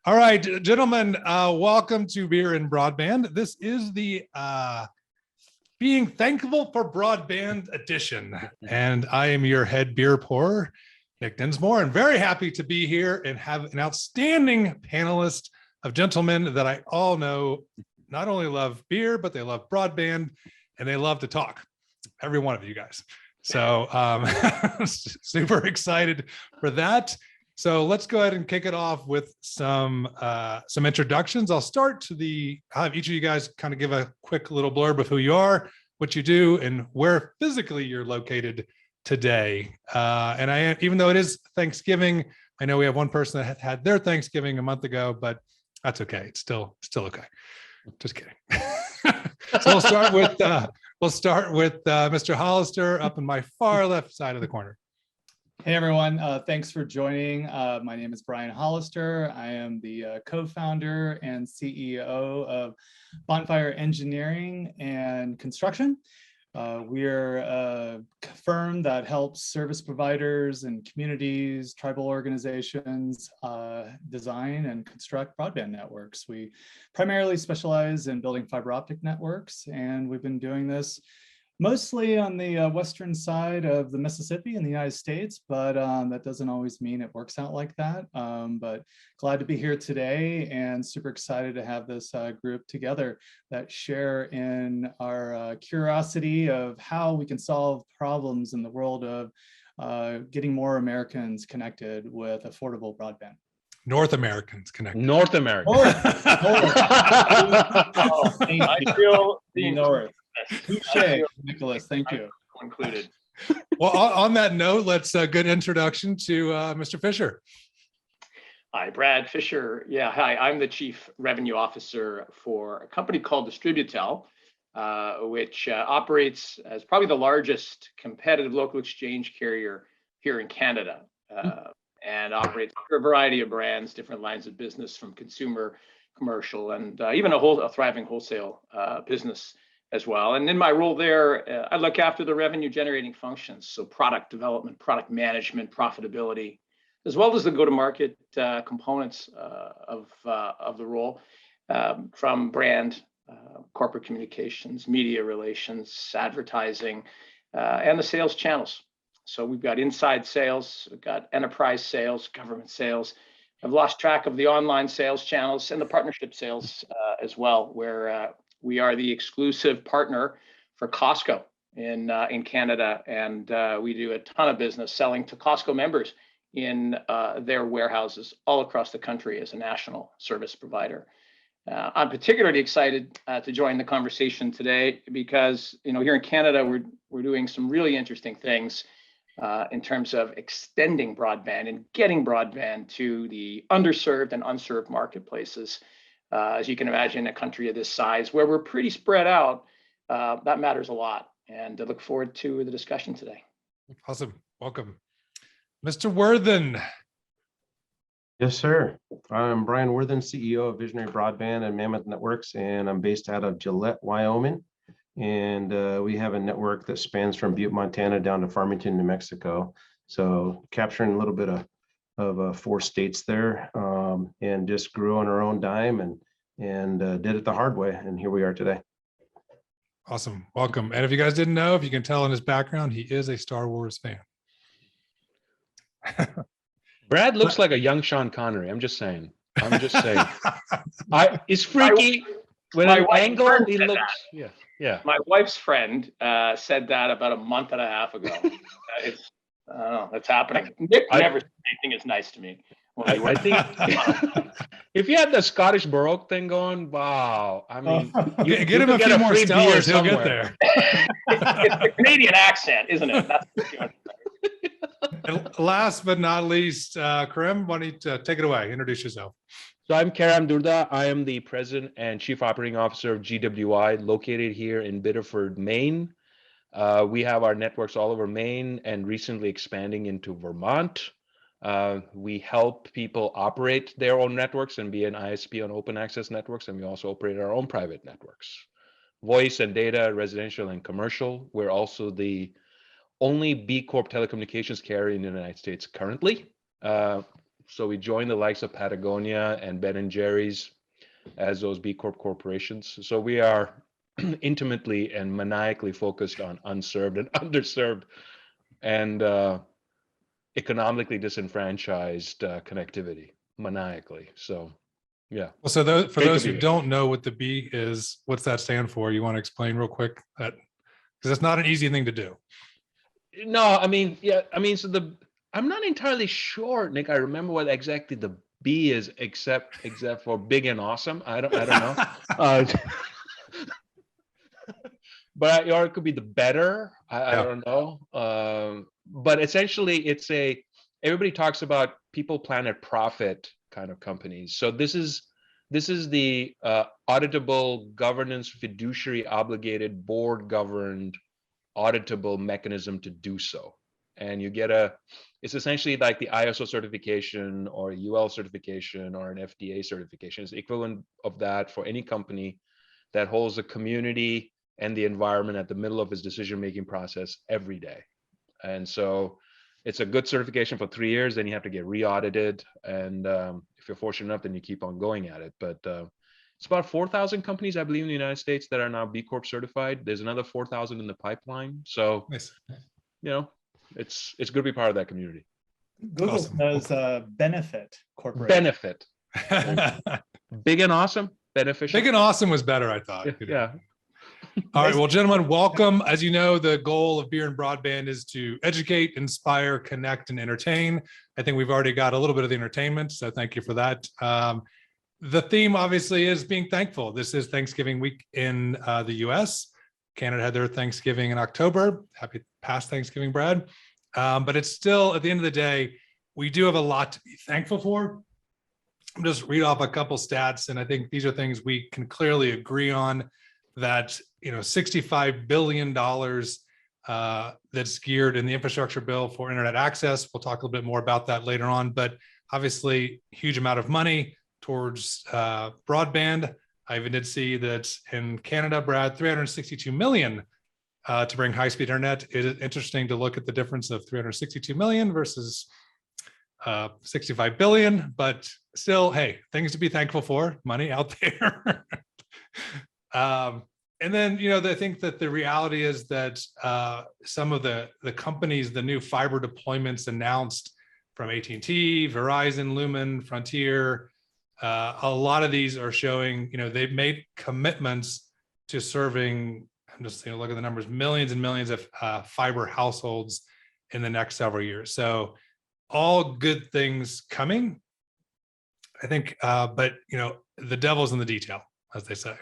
All right, gentlemen, welcome to Beer and Broadband. This is the Being Thankful for Broadband edition, and I am your head beer pourer, Nick Dinsmore, and very happy to be here and have an outstanding panelist of gentlemen that I all know not only love beer, but they love broadband, and they love to talk, every one of you guys. So super excited for that. So let's go ahead and kick it off with some introductions. I'll start I'll have each of you guys kind of give a quick little blurb of who you are, what you do, and where physically you're located today. Even though it is Thanksgiving, I know we have one person that had their Thanksgiving a month ago, but that's okay. It's still okay. Just kidding. So we'll start with Mr. Hollister up in my far left side of the corner. Hey everyone, thanks for joining. My name is Brian Hollister. I am the co-founder and CEO of Bonfire Engineering and Construction. We're a firm that helps service providers and communities, tribal organizations design and construct broadband networks. We primarily specialize in building fiber optic networks, and we've been doing this mostly on the western side of the Mississippi in the United States, but that doesn't always mean it works out like that. But glad to be here today and super excited to have this group together that share in our curiosity of how we can solve problems in the world of getting more Americans connected with affordable broadband. North Americans connected. North America. I feel the North. Touché, Nicholas. Thank you. Included. Well, on that note, let's good introduction to Mr. Fisher. Hi, Brad Fisher. Yeah, hi. I'm the Chief Revenue Officer for a company called Distributel, which operates as probably the largest competitive local exchange carrier here in Canada, and operates a variety of brands, different lines of business, from consumer, commercial, and even a thriving wholesale business as well. And in my role there, I look after the revenue generating functions, so product development, product management, profitability, as well as the go-to-market components of the role, from brand, corporate communications, media relations, advertising, and the sales channels. So we've got inside sales, we've got enterprise sales, government sales. I've lost track of the online sales channels and the partnership sales as well, where we are the exclusive partner for Costco in Canada, and we do a ton of business selling to Costco members in their warehouses all across the country as a national service provider. I'm particularly excited to join the conversation today because here in Canada we're doing some really interesting things in terms of extending broadband and getting broadband to the underserved and unserved marketplaces. As you can imagine, a country of this size, where we're pretty spread out, that matters a lot. And I look forward to the discussion today. Awesome. Welcome. Mr. Worthen. Yes, sir. I'm Brian Worthen, CEO of Visionary Broadband and Mammoth Networks, and I'm based out of Gillette, Wyoming. And we have a network that spans from Butte, Montana down to Farmington, New Mexico. So capturing a little bit of 4 states there, and just grew on our own dime and did it the hard way. And here we are today. Awesome. Welcome. And if you guys didn't know, if you can tell in his background, he is a Star Wars fan. Brad looks like a young Sean Connery. I'm just saying. It's freaky. When I angle, he looks. That. Yeah. My wife's friend said that about a month and a half ago. That's happening. Nick never said anything as nice to me. I think if you had the Scottish Baroque thing going, wow. I mean, you get him a few more Stellars, he'll get there. It's the Canadian accent, isn't it? That's and last but not least, Kerem, why don't you take it away? Introduce yourself. So I'm Kerem Durda. I am the President and Chief Operating Officer of GWI, located here in Biddeford, Maine. We have our networks all over Maine and recently expanding into Vermont. We help people operate their own networks and be an ISP on open access networks, and we also operate our own private networks. Voice and data, residential and commercial. We're also the only B Corp telecommunications carrier in the United States currently. So we joined the likes of Patagonia and Ben and Jerry's as those B Corp corporations. So we are intimately and maniacally focused on unserved and underserved and economically disenfranchised connectivity, maniacally. So, yeah. Well, so for Great to those be who here. don't know what the B is, what's that stand for? You want to explain real quick that, because it's not an easy thing to do. No, I mean, yeah, I mean, so I'm not entirely sure, Nick. I remember what exactly the B is, except for big and awesome. I don't know. But or it could be the better. I Yeah. don't know. But essentially, everybody talks about people, planet, profit kind of companies. So this is the auditable, governance, fiduciary obligated, board governed, auditable mechanism to do so. And you get it's essentially like the ISO certification or a UL certification or an FDA certification. It's the equivalent of that for any company that holds the community and the environment at the middle of its decision-making process every day. And so it's a good certification for 3 years, then you have to get re-audited. And if you're fortunate enough, then you keep on going at it. But it's about 4,000 companies, I believe, in the United States that are now B Corp certified. There's another 4,000 in the pipeline. So, Nice. you know, it's good to be part of that community. Google Awesome. knows Benefit Corporation. Benefit. Big and awesome, beneficial. Big and awesome was better, I thought. Yeah. All right, well, gentlemen, welcome. As you know, the goal of Beer and Broadband is to educate, inspire, connect, and entertain. I think we've already got a little bit of the entertainment, so thank you for that. The theme obviously is being thankful. This is Thanksgiving week in the US. Canada had their Thanksgiving in October. Happy past Thanksgiving, Brad. But it's still, at the end of the day, we do have a lot to be thankful for. I'll just read off a couple stats, and I think these are things we can clearly agree on, that $65 billion that's geared in the infrastructure bill for internet access. We'll talk a little bit more about that later on, but obviously huge amount of money towards broadband. I even did see that in Canada, Brad, 362 million to bring high-speed internet. It is interesting to look at the difference of 362 million versus 65 billion, but still, hey, things to be thankful for, money out there. And then, I think that the reality is that some of the companies, the new fiber deployments announced from AT&T, Verizon, Lumen, Frontier, a lot of these are showing, they've made commitments to serving, I'm just look at the numbers, millions and millions of fiber households in the next several years. So all good things coming, I think, but the devil's in the detail, as they say.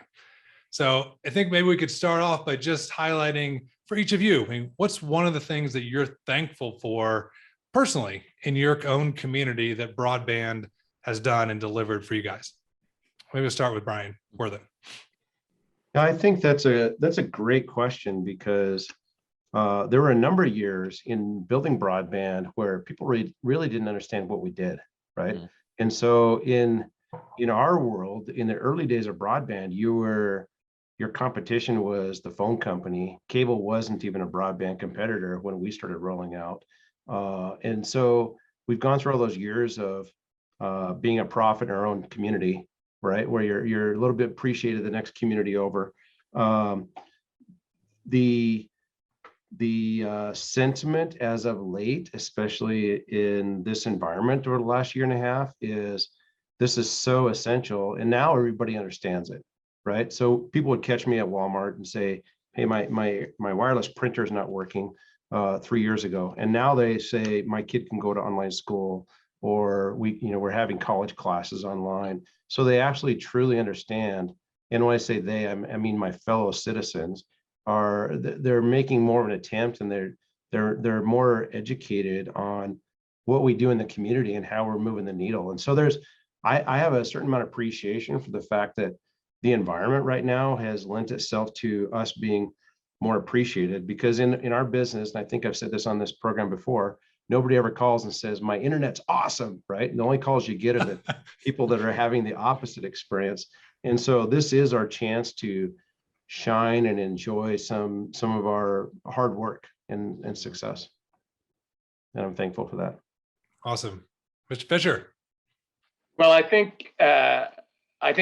So I think maybe we could start off by just highlighting for each of you, I mean, what's one of the things that you're thankful for personally in your own community that broadband has done and delivered for you guys? Maybe we'll start with Brian Worthen. I think that's a great question, because there were a number of years in building broadband where people really didn't understand what we did, right? Mm-hmm. And so in our world, in the early days of broadband, your competition was the phone company. Cable wasn't even a broadband competitor when we started rolling out. And so we've gone through all those years of being a prophet in our own community, right? Where you're a little bit appreciated the next community over. The sentiment as of late, especially in this environment over the last year and a half, is this is so essential. And now everybody understands it, right? So people would catch me at Walmart and say, hey, my wireless printer is not working 3 years ago. And now they say my kid can go to online school, or we're having college classes online. So they actually truly understand. And when I say they, I mean my fellow citizens they're making more of an attempt, and they're more educated on what we do in the community and how we're moving the needle. And so I have a certain amount of appreciation for the fact that the environment right now has lent itself to us being more appreciated, because in our business, and I think I've said this on this program before, nobody ever calls and says, my internet's awesome, right? And the only calls you get are the people that are having the opposite experience. And so this is our chance to shine and enjoy some of our hard work and success. And I'm thankful for that. Awesome. Mr. Fisher. Well, I think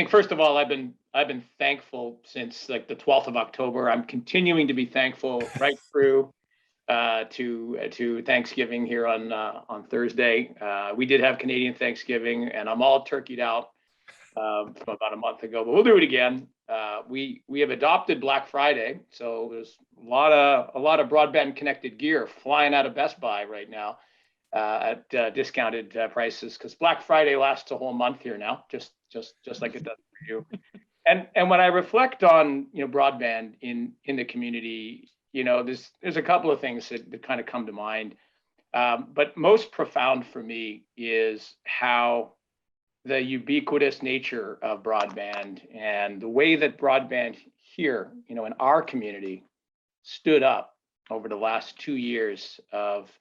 first of all, I've been thankful since like the 12th of October. I'm continuing to be thankful right through to Thanksgiving here on Thursday. We did have Canadian Thanksgiving, and I'm all turkeyed out from about a month ago, but we'll do it again. We have adopted Black Friday, so there's a lot of broadband connected gear flying out of Best Buy right now at discounted prices, because Black Friday lasts a whole month here now, just like it does for you. And when I reflect on broadband in the community, there's a couple of things that kind of come to mind, but most profound for me is how the ubiquitous nature of broadband and the way that broadband here, in our community, stood up over the last 2 years of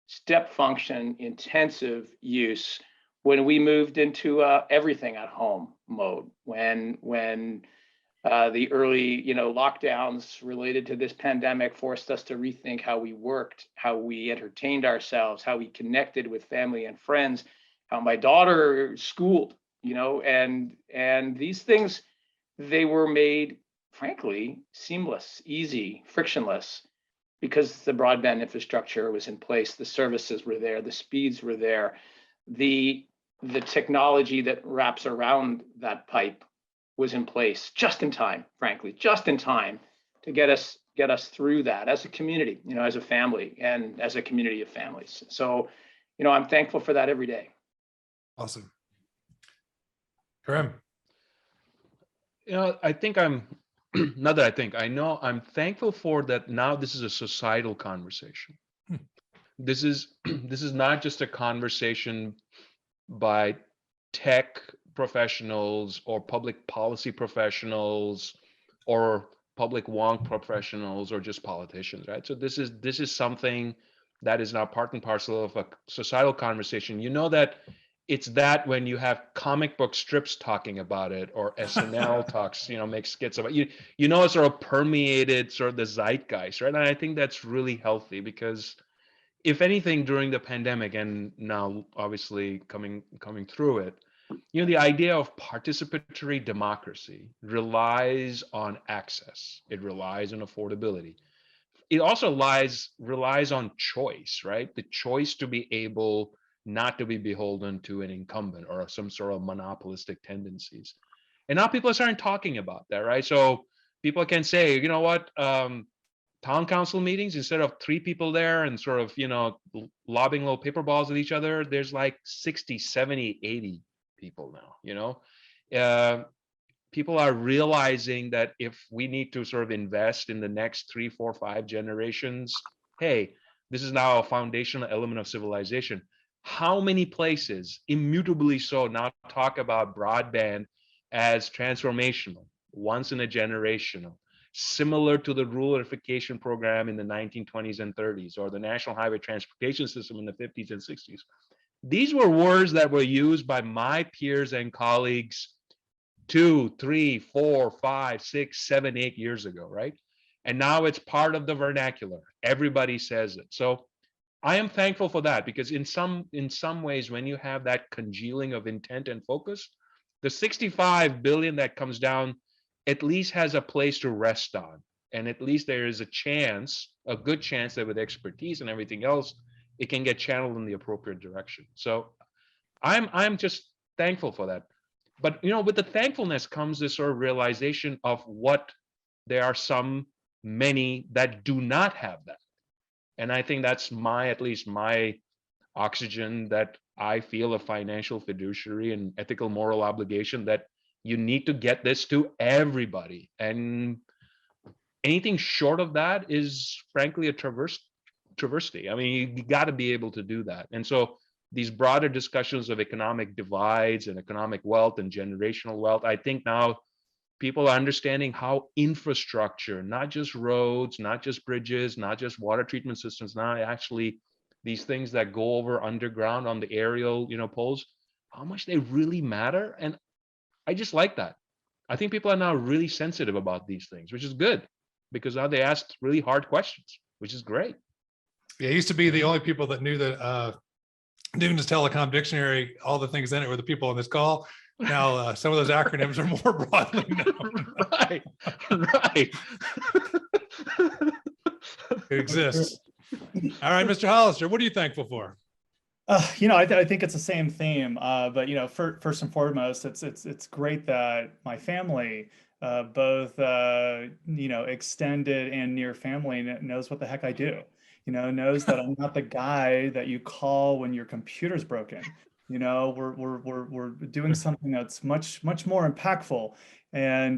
step function intensive use when we moved into everything at home mode, when the early lockdowns related to this pandemic forced us to rethink how we worked, how we entertained ourselves, how we connected with family and friends, how my daughter schooled, and these things, they were made, frankly, seamless, easy, frictionless, because the broadband infrastructure was in place, the services were there, the speeds were there, the technology that wraps around that pipe was in place just in time, frankly, just in time to get us through that as a community, as a family and as a community of families. So, I'm thankful for that every day. Awesome. Kerem. I think I'm not that I think, I know I'm thankful for that. Now this is a societal conversation. This is not just a conversation by tech professionals or public policy professionals or public wonk professionals or just politicians, right? So this is something that is now part and parcel of a societal conversation. That it's that when you have comic book strips talking about it, or SNL talks, makes skits about it, it's sort of permeated sort of the zeitgeist, right? And I think that's really healthy, because if anything, during the pandemic, and now obviously coming through it, the idea of participatory democracy relies on access. It relies on affordability. It also relies on choice, right? The choice to be able not to be beholden to an incumbent or some sort of monopolistic tendencies. And now people are starting talking about that, right? So people can say, you know what, town council meetings, instead of 3 people there and sort of, lobbing little paper balls at each other, there's like 60, 70, 80 people now, people are realizing that if we need to sort of invest in the next 3, 4, 5 generations, hey, this is now a foundational element of civilization. How many places, immutably so, now talk about broadband as transformational, once in a generational, similar to the ruralification program in the 1920s and 30s, or the National Highway Transportation System in the 50s and 60s. These were words that were used by my peers and colleagues 2, 3, 4, 5, 6, 7, 8 years ago, right? And now it's part of the vernacular. Everybody says it. So I am thankful for that, because in some ways, when you have that congealing of intent and focus, the 65 billion that comes down at least has a place to rest on. And at least there is a good chance that with expertise and everything else, it can get channeled in the appropriate direction. So I'm just thankful for that. But with the thankfulness comes this sort of realization of what there are many that do not have that. And I think that's at least my oxygen, that I feel a financial fiduciary and ethical moral obligation that you need to get this to everybody. And anything short of that is frankly a travesty. I mean, you got to be able to do that. And so these broader discussions of economic divides and economic wealth and generational wealth, I think now people are understanding how infrastructure, not just roads, not just bridges, not just water treatment systems, now actually these things that go over underground on the aerial, poles, how much they really matter. And I just like that. I think people are now really sensitive about these things, which is good, because now they ask really hard questions, which is great. Yeah, it used to be the only people that knew that doing this telecom dictionary, all the things in it were the people on this call. Now, some of those acronyms are more broadly known. Right, right. It exists. All right, Mr. Hollister, what are you thankful for? I think it's the same theme, but first and foremost, it's great that my family, both extended and near family, knows what the heck I do. Knows that I'm not the guy that you call when your computer's broken. We're doing something that's much more impactful, and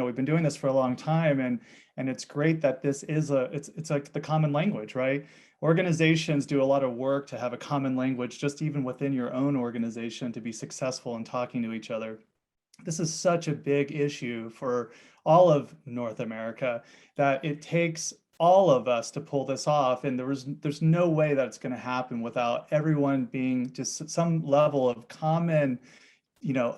we've been doing this for a long time, and it's great that this is it's like the common language, right? Organizations do a lot of work to have a common language, just even within your own organization, to be successful in talking to each other. This is such a big issue for all of North America that it takes all of us to pull this off. And there's no way that it's going to happen without everyone being just some level of common,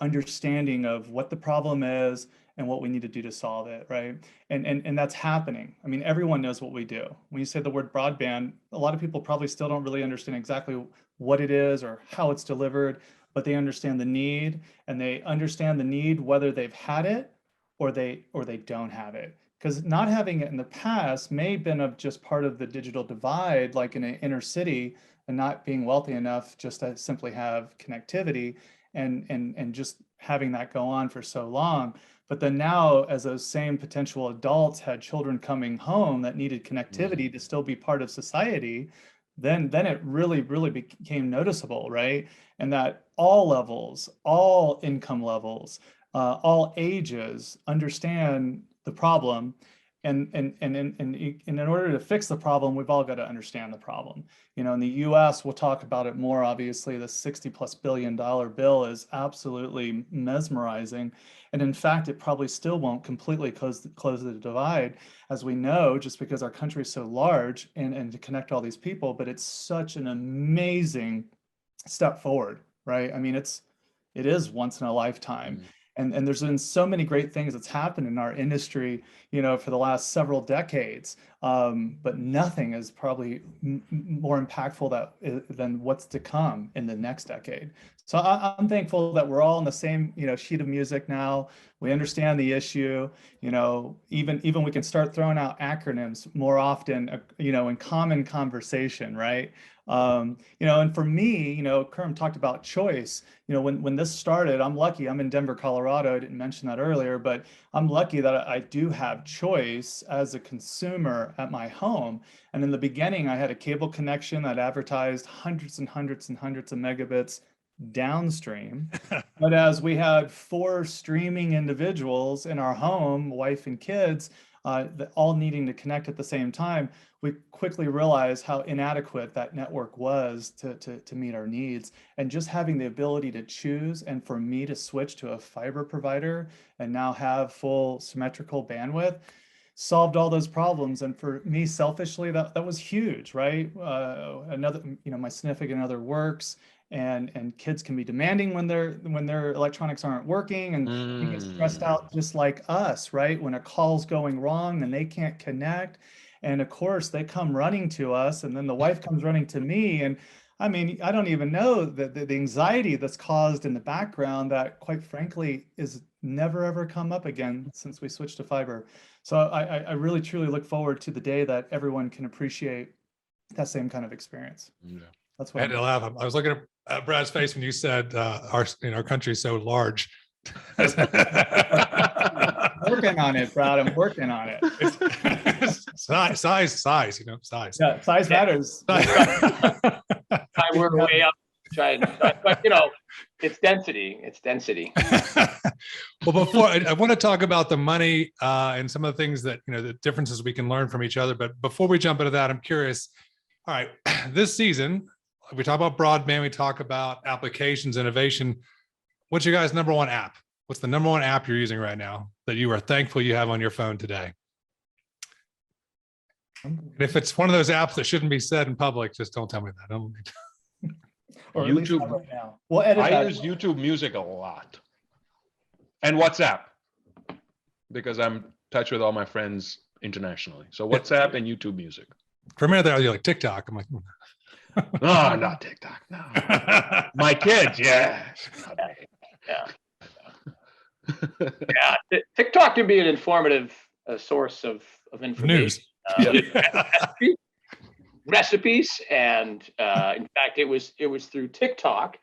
understanding of what the problem is and what we need to do to solve it, right? And that's happening. I mean, everyone knows what we do. When you say the word broadband, a lot of people probably still don't really understand exactly what it is or how it's delivered, but they understand the need, and they understand the need whether they've had it or they don't have it. Because not having it in the past may have been just part of the digital divide, like in an inner city, and not being wealthy enough just to simply have connectivity, and just having that go on for so long. But then now, as those same potential adults had children coming home that needed connectivity to still be part of society, then it really became noticeable, right? And that all levels, all income levels, all ages understand the problem, and in order to fix the problem, we've all got to understand the problem. In the US, we'll talk about it more, obviously. The $60+ billion bill is absolutely mesmerizing, and in fact, it probably still won't completely close the divide, as we know, just because our country is so large, and to connect all these people. But it's such an amazing step forward, right? I mean, it is once in a lifetime. And there's been so many great things that's happened in our industry, for the last several decades. But nothing is probably more impactful than what's to come in the next decade. So I'm thankful that we're all on the same, sheet of music now. We understand the issue. Even we can start throwing out acronyms more often, in common conversation, right? And for me, Kerem talked about choice. When this started, I'm lucky. I'm in Denver, Colorado. I didn't mention that earlier, but I'm lucky that I do have choice as a consumer at my home. And in the beginning, I had a cable connection that advertised hundreds and hundreds and hundreds of megabits downstream. But as we had 4 streaming individuals in our home, wife and kids, all needing to connect at the same time, we quickly realized how inadequate that network was to meet our needs. And just having the ability to choose, and for me to switch to a fiber provider and now have full symmetrical bandwidth, solved all those problems. And for me, selfishly, that was huge, right? Another, my significant other works, and kids can be demanding when their electronics aren't working, and they get stressed out just like us, right? When a call's going wrong and they can't connect, and of course they come running to us, and then the wife comes running to me, and I mean, I don't even know the anxiety that's caused in the background that, quite frankly, is never ever come up again since we switched to fiber. So I really truly look forward to the day that everyone can appreciate that same kind of experiance. Yeah. That's what I had to laugh. I was looking at Brad's face when you said our country is so large. Working on it, Brad. I'm working on it. Size. Size Yeah, size matters. We're way up. But it's density. It's density. Well, before I want to talk about the money and some of the things that the differences we can learn from each other. But before we jump into that, I'm curious. All right, this season we talk about broadband. We talk about applications, innovation. What's your guys' number one app? What's the number one app you're using right now that you are thankful you have on your phone today? And if it's one of those apps that shouldn't be said in public, just don't tell me that. Or YouTube. right now. We'll edit I that. use YouTube Music a lot, and WhatsApp, because I'm in touch with all my friends internationally. So WhatsApp and YouTube Music. For a minute there, you're like TikTok. I'm like, No, not TikTok. No. My kids, yeah. Yeah. Yeah. TikTok can be an informative source of information. News. Recipes, and in fact, it was through TikTok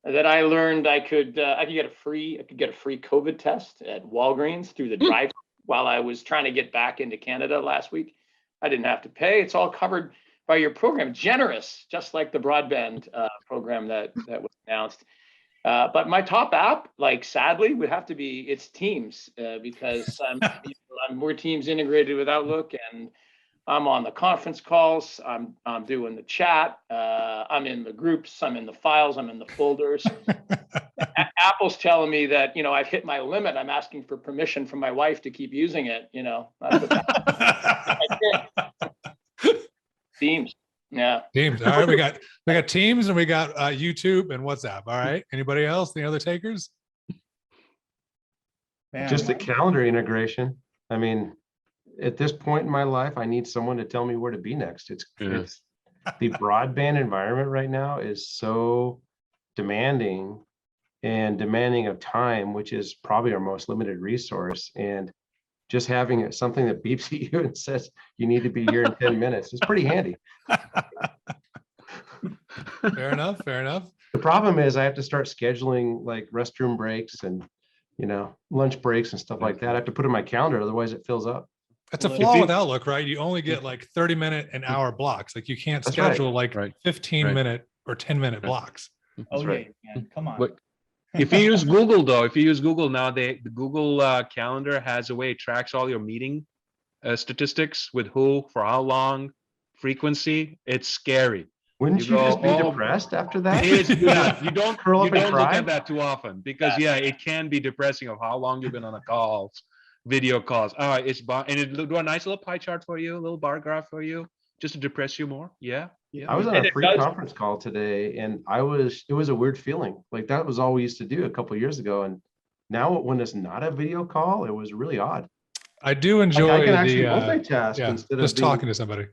that I learned I could get a free COVID test at Walgreens through the drive while I was trying to get back into Canada last week. I didn't have to pay. It's all covered by your program. Generous, just like the broadband program that was announced. But my top app, like, sadly, would have to be it's Teams, because we're Teams integrated with Outlook, and I'm on the conference calls. I'm doing the chat. I'm in the groups. I'm in the files. I'm in the folders. Apple's telling me that, I've hit my limit. I'm asking for permission from my wife to keep using it. Teams. Yeah. Teams. All right. We got Teams, and we got YouTube and WhatsApp. All right. Anybody else? Any other takers? Man, Just the calendar integration. I mean, at this point in my life, I need someone to tell me where to be next. It's the broadband environment right now is so demanding of time, which is probably our most limited resource. And just having something that beeps at you and says you need to be here in 10 minutes is pretty handy. Fair enough. The problem is I have to start scheduling like restroom breaks and lunch breaks and stuff like that. I have to put in my calendar, otherwise it fills up. That's a flaw with Outlook, right? You only get like 30-minute and hour blocks. Like, you can't schedule 15-minute or 10-minute blocks. Oh, right. Man. Come on. But if you use Google, now, the Google Calendar has a way it tracks all your meeting statistics, with who, for how long, frequency. It's scary. Wouldn't you just be depressed after that? It is. Yeah, you don't look cry? at that too often, because it can be depressing of how long you've been on a call, video calls. And it'll do a nice little pie chart for you, a little bar graph for you, just to depress you more. Yeah. I was on a free conference call today, and it was a weird feeling. Like, that was all we used to do a couple of years ago, and now when it's not a video call, it was really odd. I do enjoy I can actually multitask instead of just talking to somebody.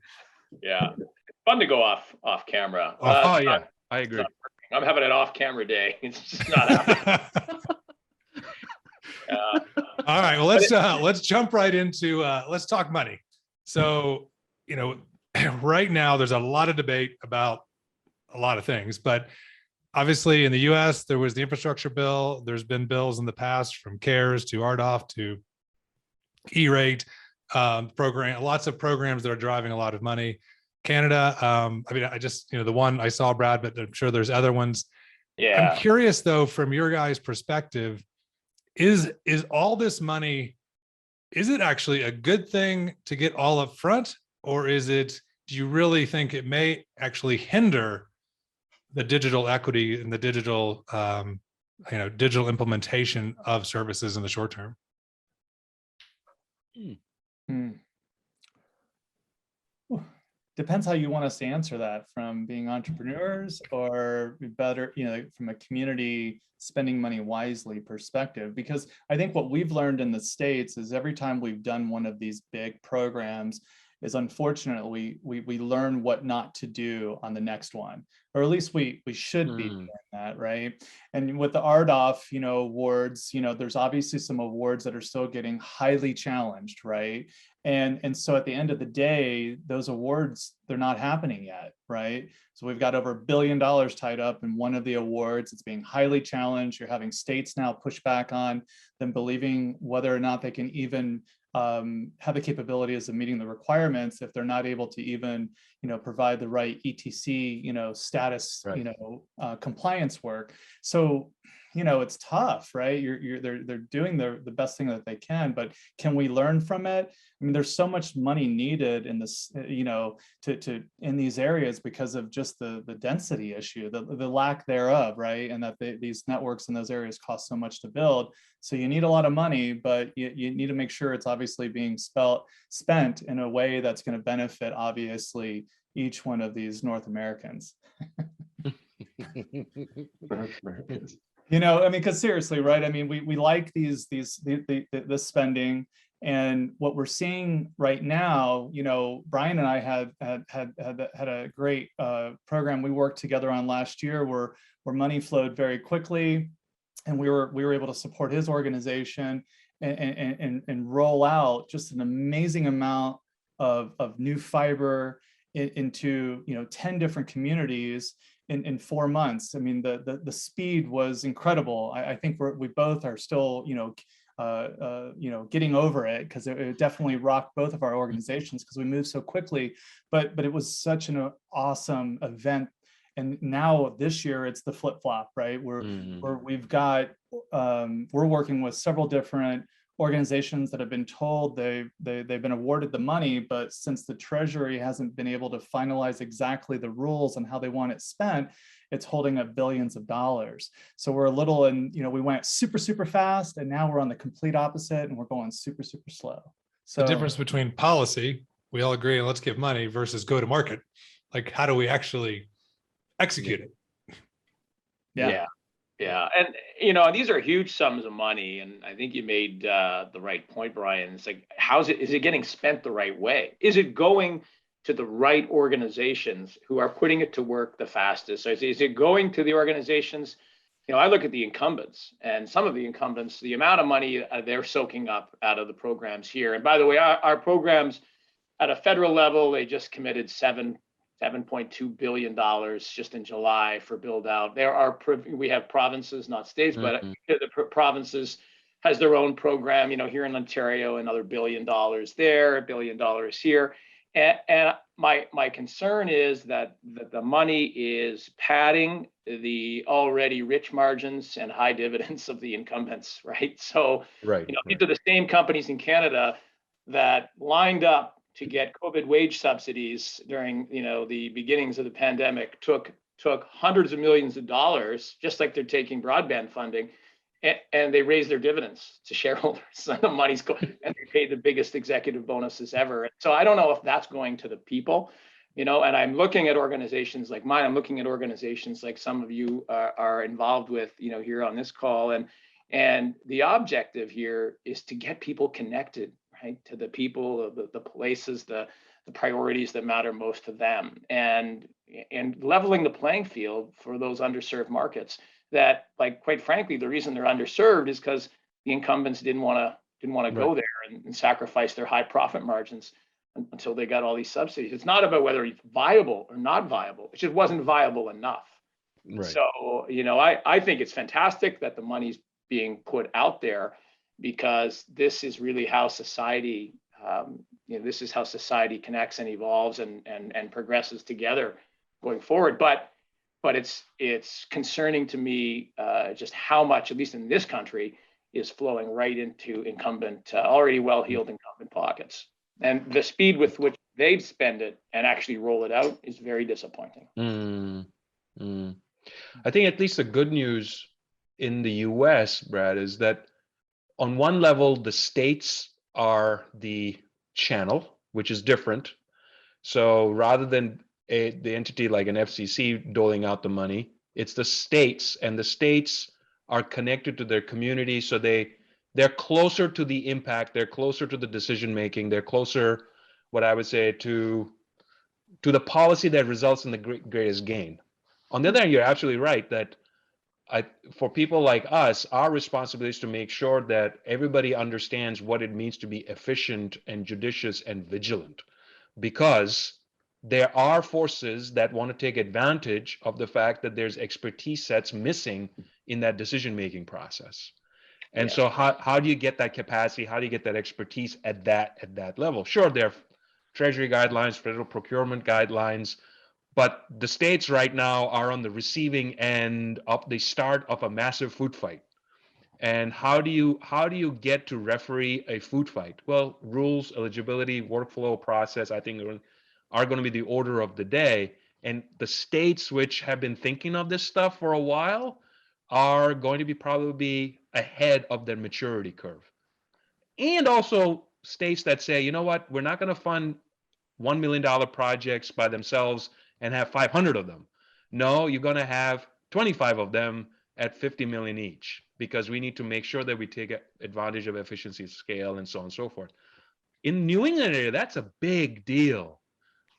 Yeah, it's fun to go off camera. I agree. I'm having an off camera day. It's just not happening. All right, well, let's jump right into let's talk money. So, right now there's a lot of debate about a lot of things, but obviously in the US there was the infrastructure bill. There's been bills in the past, from CARES to RDOF to E-rate program, lots of programs that are driving a lot of money. Canada, I just, the one I saw, Brad, but I'm sure there's other ones. Yeah. I'm curious though, from your guys' perspective, is all this money, is it actually a good thing to get all up front, or do you really think it may actually hinder the digital equity and the digital digital implementation of services in the short term? Depends how you want us to answer that, from being entrepreneurs or better, from a community spending money wisely perspective. Because I think what we've learned in the States is every time we've done one of these big programs is, unfortunately, we learn what not to do on the next one, or at least we should be doing that, right? And with the RDOF, awards, there's obviously some awards that are still getting highly challenged, right? And so at the end of the day, those awards, they're not happening yet, right? So we've got over $1 billion tied up in one of the awards. It's being highly challenged. You're having states now push back on them believing whether or not they can even have the capabilities of meeting the requirements if they're not able to even, provide the right ETC, status, compliance work. So, it's tough, right? They're doing the best thing that they can, but can we learn from it? I mean, there's so much money needed in this, to in these areas because of just the density issue, the lack thereof, right? And that these networks in those areas cost so much to build. So you need a lot of money, but you need to make sure it's obviously being spent in a way that's going to benefit, obviously, each one of these North Americans. Because seriously, right? I mean, we like this spending, And what we're seeing right now, Brian and I had a great program we worked together on last year where money flowed very quickly, and we were able to support his organization and roll out just an amazing amount of new fiber into 10 different communities in 4 months. I mean, the speed was incredible. I think we both are still getting over it, because it definitely rocked both of our organizations because we moved so quickly. But it was such an awesome event. And now this year it's the flip flop, right? Where we've got we're working with several different organizations that have been told they've been awarded the money, but since the Treasury hasn't been able to finalize exactly the rules on how they want it spent, it's holding up billions of dollars. So we're a little, and we went super fast, and now we're on the complete opposite, and we're going super slow. So the difference between policy, we all agree, and let's give money, versus go to market. Like, how do we actually execute it? Yeah. And, these are huge sums of money. And I think you made the right point, Brian. It's like, is it getting spent the right way? Is it going to the right organizations who are putting it to work the fastest? So is it going to the organizations? I look at the incumbents, and some of the incumbents, the amount of money they're soaking up out of the programs here. And by the way, our programs at a federal level, they just committed $7.2 billion just in July for build out. We have provinces, not states, but the provinces has their own program, here in Ontario, another $1 billion there, $1 billion here. And my concern is that the money is padding the already rich margins and high dividends of the incumbents, right? So, these are the same companies in Canada that lined up to get COVID wage subsidies during, the beginnings of the pandemic, took hundreds of millions of dollars, just like they're taking broadband funding, and they raised their dividends to shareholders. And the money's going, and they paid the biggest executive bonuses ever. So I don't know if that's going to the people, and I'm looking at organizations like mine. I'm looking at organizations like some of you are involved with, here on this call, and the objective here is to get people connected, right, to the people, the places, the priorities that matter most to them, and leveling the playing field for those underserved markets that, like, quite frankly, the reason they're underserved is because the incumbents didn't want to go there and sacrifice their high profit margins until they got all these subsidies. It's not about whether it's viable or not viable. It just wasn't viable enough. Right. So, I think it's fantastic that the money's being put out there, because this is really how society, this is how society connects and evolves and progresses together going forward. But it's concerning to me just how much, at least in this country, is flowing right into incumbent, already well-heeled incumbent pockets. And the speed with which they spend it and actually roll it out is very disappointing. I think at least the good news in the US, Brad, is that on one level, the states are the channel, which is different. So rather than the entity like an FCC doling out the money, it's the states, and the states are connected to their community. So they're closer to the impact, they're closer to the decision making, they're closer, what I would say, to the policy that results in the greatest gain. On the other hand, you're absolutely right that for people like us, our responsibility is to make sure that everybody understands what it means to be efficient and judicious and vigilant, because there are forces that want to take advantage of the fact that there's expertise sets missing in that decision-making process. And so how do you get that capacity? How do you get that expertise at that level? Sure, there are Treasury guidelines, federal procurement guidelines, but the states right now are on the receiving end of the start of a massive food fight. And how do you get to referee a food fight? Well, rules, eligibility, workflow, process, I think are going to be the order of the day. And the states which have been thinking of this stuff for a while are going to be probably ahead of their maturity curve. And also states that say, you know what, we're not going to fund $1 million projects by themselves and have 500 of them. No, you're going to have 25 of them at 50 million each, because we need to make sure that we take advantage of efficiency, scale, and so on and so forth. In New England area, that's a big deal,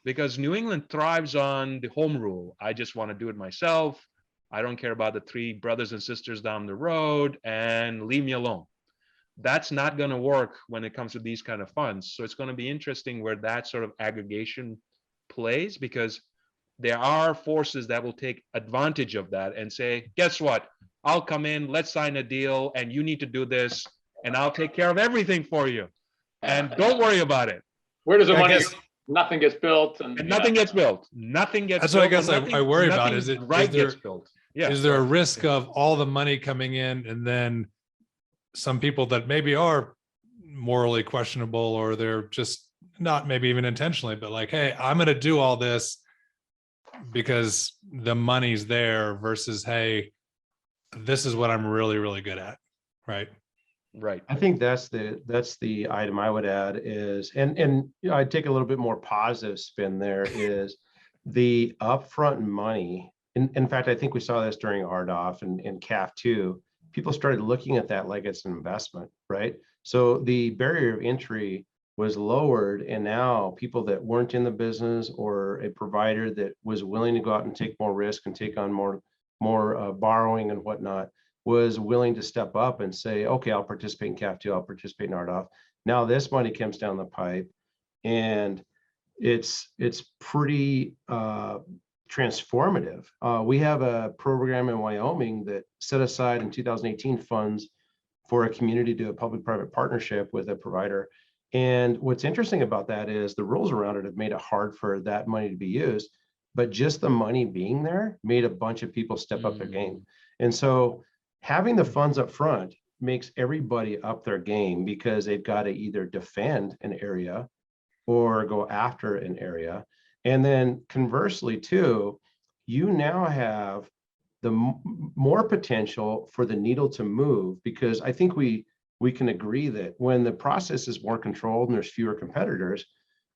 because New England thrives on the home rule. I just want to do it myself. I don't care about the 3 brothers and sisters down the road, and leave me alone. That's not going to work when it comes to these kind of funds. So it's going to be interesting where that sort of aggregation plays, because there are forces that will take advantage of that and say, guess what? I'll come in, let's sign a deal, and you need to do this, and I'll take care of everything for you. And don't worry about it. Where does the I money guess- go? Nothing gets built, and Nothing gets built. Nothing gets That's built. what I guess and I worry about. nothing Is it right is there, gets built? Yeah. is there a risk of all the money coming in and then some people that maybe are morally questionable, or they're just not maybe even intentionally, but like, hey, I'm going to do all this because the money's there, versus, hey, this is what I'm really, really good at. Right. Right. I think that's the item I would add is, and you know, I'd take a little bit more positive spin there, is the upfront money. In fact, I think we saw this during RDOF and CAF too. People started looking at that like it's an investment, right? So the barrier of entry was lowered, and now people that weren't in the business, or a provider that was willing to go out and take more risk and take on more borrowing and whatnot, was willing to step up and say, okay, I'll participate in CAF 2, I'll participate in RDOF. Now this money comes down the pipe, and it's pretty transformative. We have a program in Wyoming that set aside in 2018 funds for a community to do a public-private partnership with a provider. And what's interesting about that is the rules around it have made it hard for that money to be used, but just the money being there made a bunch of people step up their game. And so having the funds up front makes everybody up their game, because they've got to either defend an area or go after an area. And then conversely too, you now have the more potential for the needle to move, because I think we can agree that when the process is more controlled and there's fewer competitors,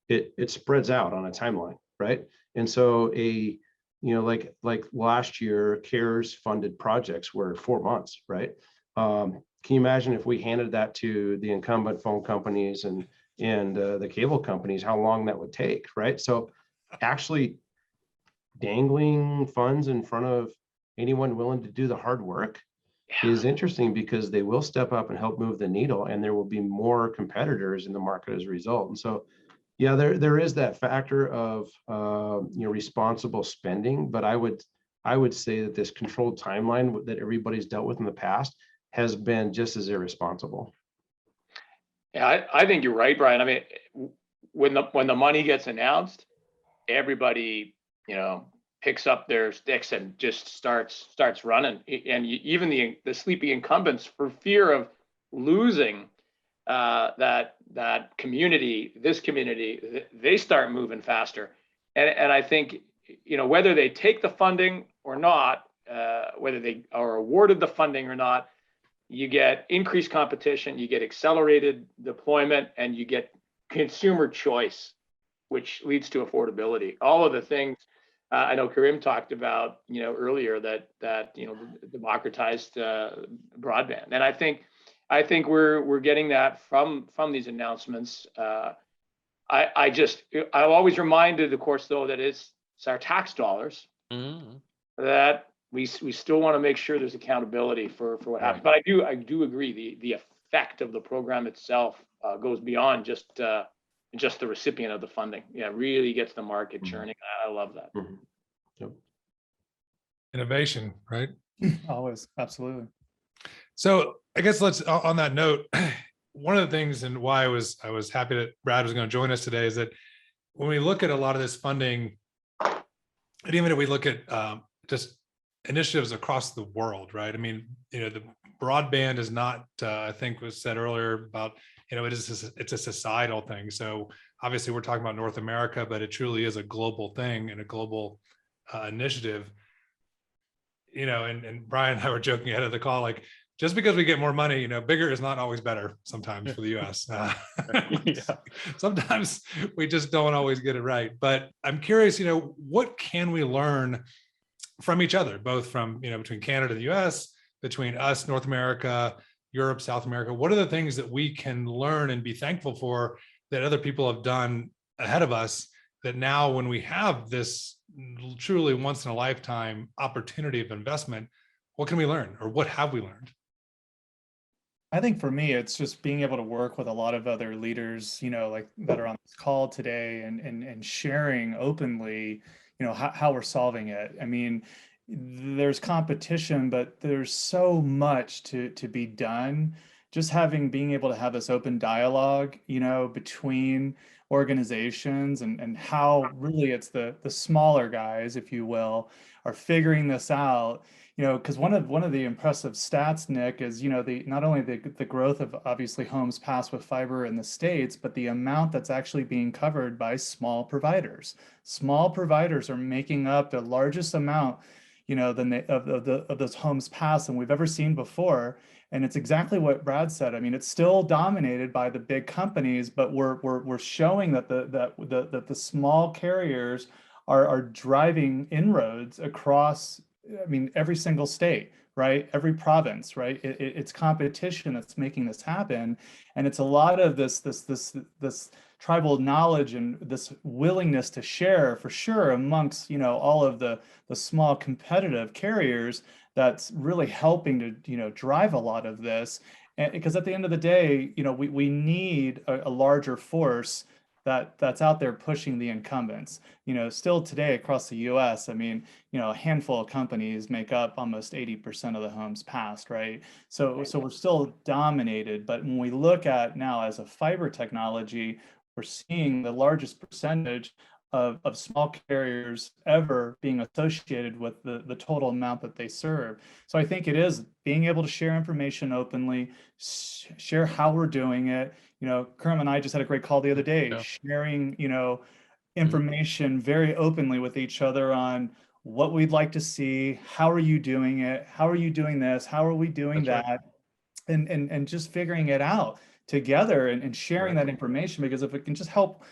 it spreads out on a timeline, right? And so like last year, CARES funded projects were 4 months, right? Can you imagine if we handed that to the incumbent phone companies and the cable companies, how long that would take, right? So actually dangling funds in front of anyone willing to do the hard work is interesting, because they will step up and help move the needle, and there will be more competitors in the market as a result. And so, yeah, there is that factor of responsible spending, but I would say that this controlled timeline that everybody's dealt with in the past has been just as irresponsible. Yeah, I think you're right, Brian. I mean, when the money gets announced, everybody, picks up their sticks and just starts running. And even the sleepy incumbents, for fear of losing that community, this community, they start moving faster. And I think, whether they take the funding or not, whether they are awarded the funding or not, you get increased competition, you get accelerated deployment, and you get consumer choice, which leads to affordability. All of the things I know Kerem talked about, earlier, that democratized broadband, and I think we're getting that from these announcements. I'm always reminded, of course, though, that it's our tax dollars, that we still want to make sure there's accountability for what happens. But I do agree, the effect of the program itself goes beyond just the recipient of the funding. Yeah, really gets the market churning. I love that. Yep. Innovation, right? Always, absolutely. So I guess let's, on that note, one of the things, and why I was happy that Brad was going to join us today, is that when we look at a lot of this funding, and even if we look at just initiatives across the world, right? I mean, the broadband is not, I think was said earlier about, it's a societal thing. So obviously we're talking about North America, but it truly is a global thing and a global initiative. And Brian and I were joking ahead of the call, like, just because we get more money, bigger is not always better sometimes for the US. Sometimes we just don't always get it right. But I'm curious, what can we learn from each other, both from, between Canada, the US, between us, North America, Europe, South America? What are the things that we can learn and be thankful for that other people have done ahead of us, that now when we have this truly once in a lifetime opportunity of investment, what can we learn, or what have we learned? I think for me, it's just being able to work with a lot of other leaders, like that are on this call today, and sharing openly, how we're solving it. I mean, there's competition, but there's so much to be done. Just being able to have this open dialogue, between organizations, and how really it's the smaller guys, if you will, are figuring this out. Because one of the impressive stats, Nick, is the not only the growth of obviously homes passed with fiber in the States, but the amount that's actually being covered by small providers. Small providers are making up the largest amount, than of those homes passed than we've ever seen before. And it's exactly what Brad said. I mean, it's still dominated by the big companies, but we're showing that the small carriers are driving inroads across, I mean, every single state, right? Every province, right? It's competition that's making this happen, and it's a lot of this tribal knowledge and this willingness to share, for sure, amongst all of the small competitive carriers, that's really helping to drive a lot of this. And because at the end of the day, we need a larger force that's out there pushing the incumbents. Still today across the US, I mean, a handful of companies make up almost 80% of the homes passed, right? So we're still dominated. But when we look at now as a fiber technology, we're seeing the largest percentage of small carriers ever being associated with the total amount that they serve. So I think it is being able to share information openly, share how we're doing it. Kerem and I just had a great call the other day, sharing, information very openly with each other on what we'd like to see, how are you doing it, how are you doing this, how are we doing that, right? And just figuring it out together, and sharing that information, because if it can just help,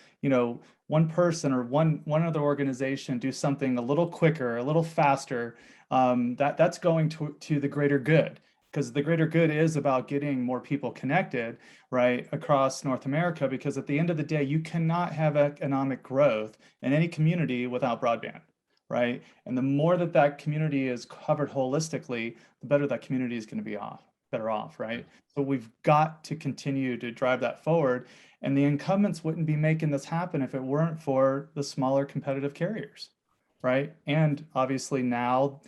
one person or one other organization do something a little quicker, a little faster, that's going to the greater good. Because the greater good is about getting more people connected, right, across North America. Because at the end of the day, you cannot have economic growth in any community without broadband, right? And the more that community is covered holistically, the better that community is going to be better off, right? So we've got to continue to drive that forward. And the incumbents wouldn't be making this happen if it weren't for the smaller competitive carriers, right? And obviously now,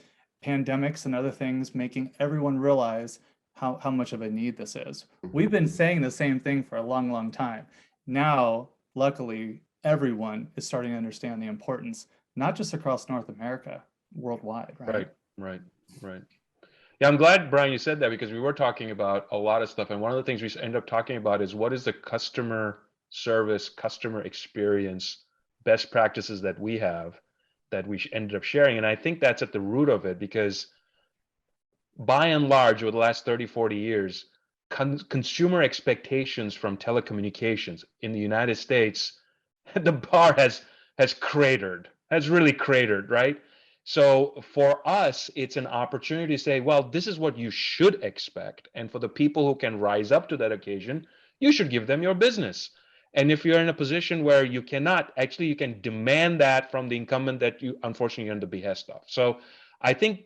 pandemics and other things making everyone realize how much of a need this is. We've been saying the same thing for a long, long time. Now, luckily, everyone is starting to understand the importance, not just across North America, worldwide, right? Right. Yeah, I'm glad, Brian, you said that, because we were talking about a lot of stuff. And one of the things we end up talking about is what is the customer service, customer experience, best practices that we have that we ended up sharing. And I think that's at the root of it, because by and large, over the last 30, 40 years, consumer expectations from telecommunications in the United States, the bar has really cratered, right? So for us, it's an opportunity to say, well, this is what you should expect. And for the people who can rise up to that occasion, you should give them your business. And if you're in a position where you cannot, actually, you can demand that from the incumbent that you unfortunately are in the behest of. So I think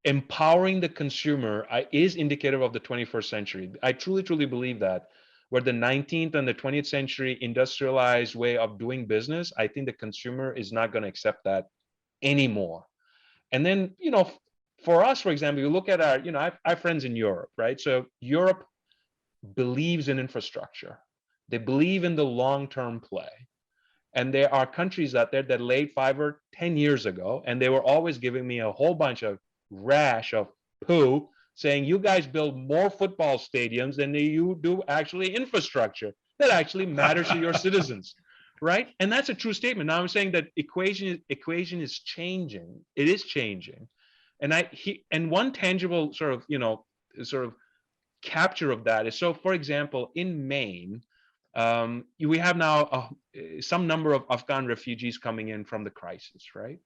empowering the consumer is indicative of the 21st century. I truly, truly believe that. Where the 19th and the 20th century industrialized way of doing business, I think the consumer is not going to accept that anymore. And then, for us, for example, you look at our, I have friends in Europe, right? So Europe believes in infrastructure. They believe in the long-term play. And there are countries out there that laid fiber 10 years ago, and they were always giving me a whole bunch of rash of poo, saying, you guys build more football stadiums than you do actually infrastructure that actually matters to your citizens, right? And that's a true statement. Now I'm saying that equation is changing. It is changing. And one tangible sort of capture of that is, so for example, in Maine, we have now some number of Afghan refugees coming in from the crisis, right?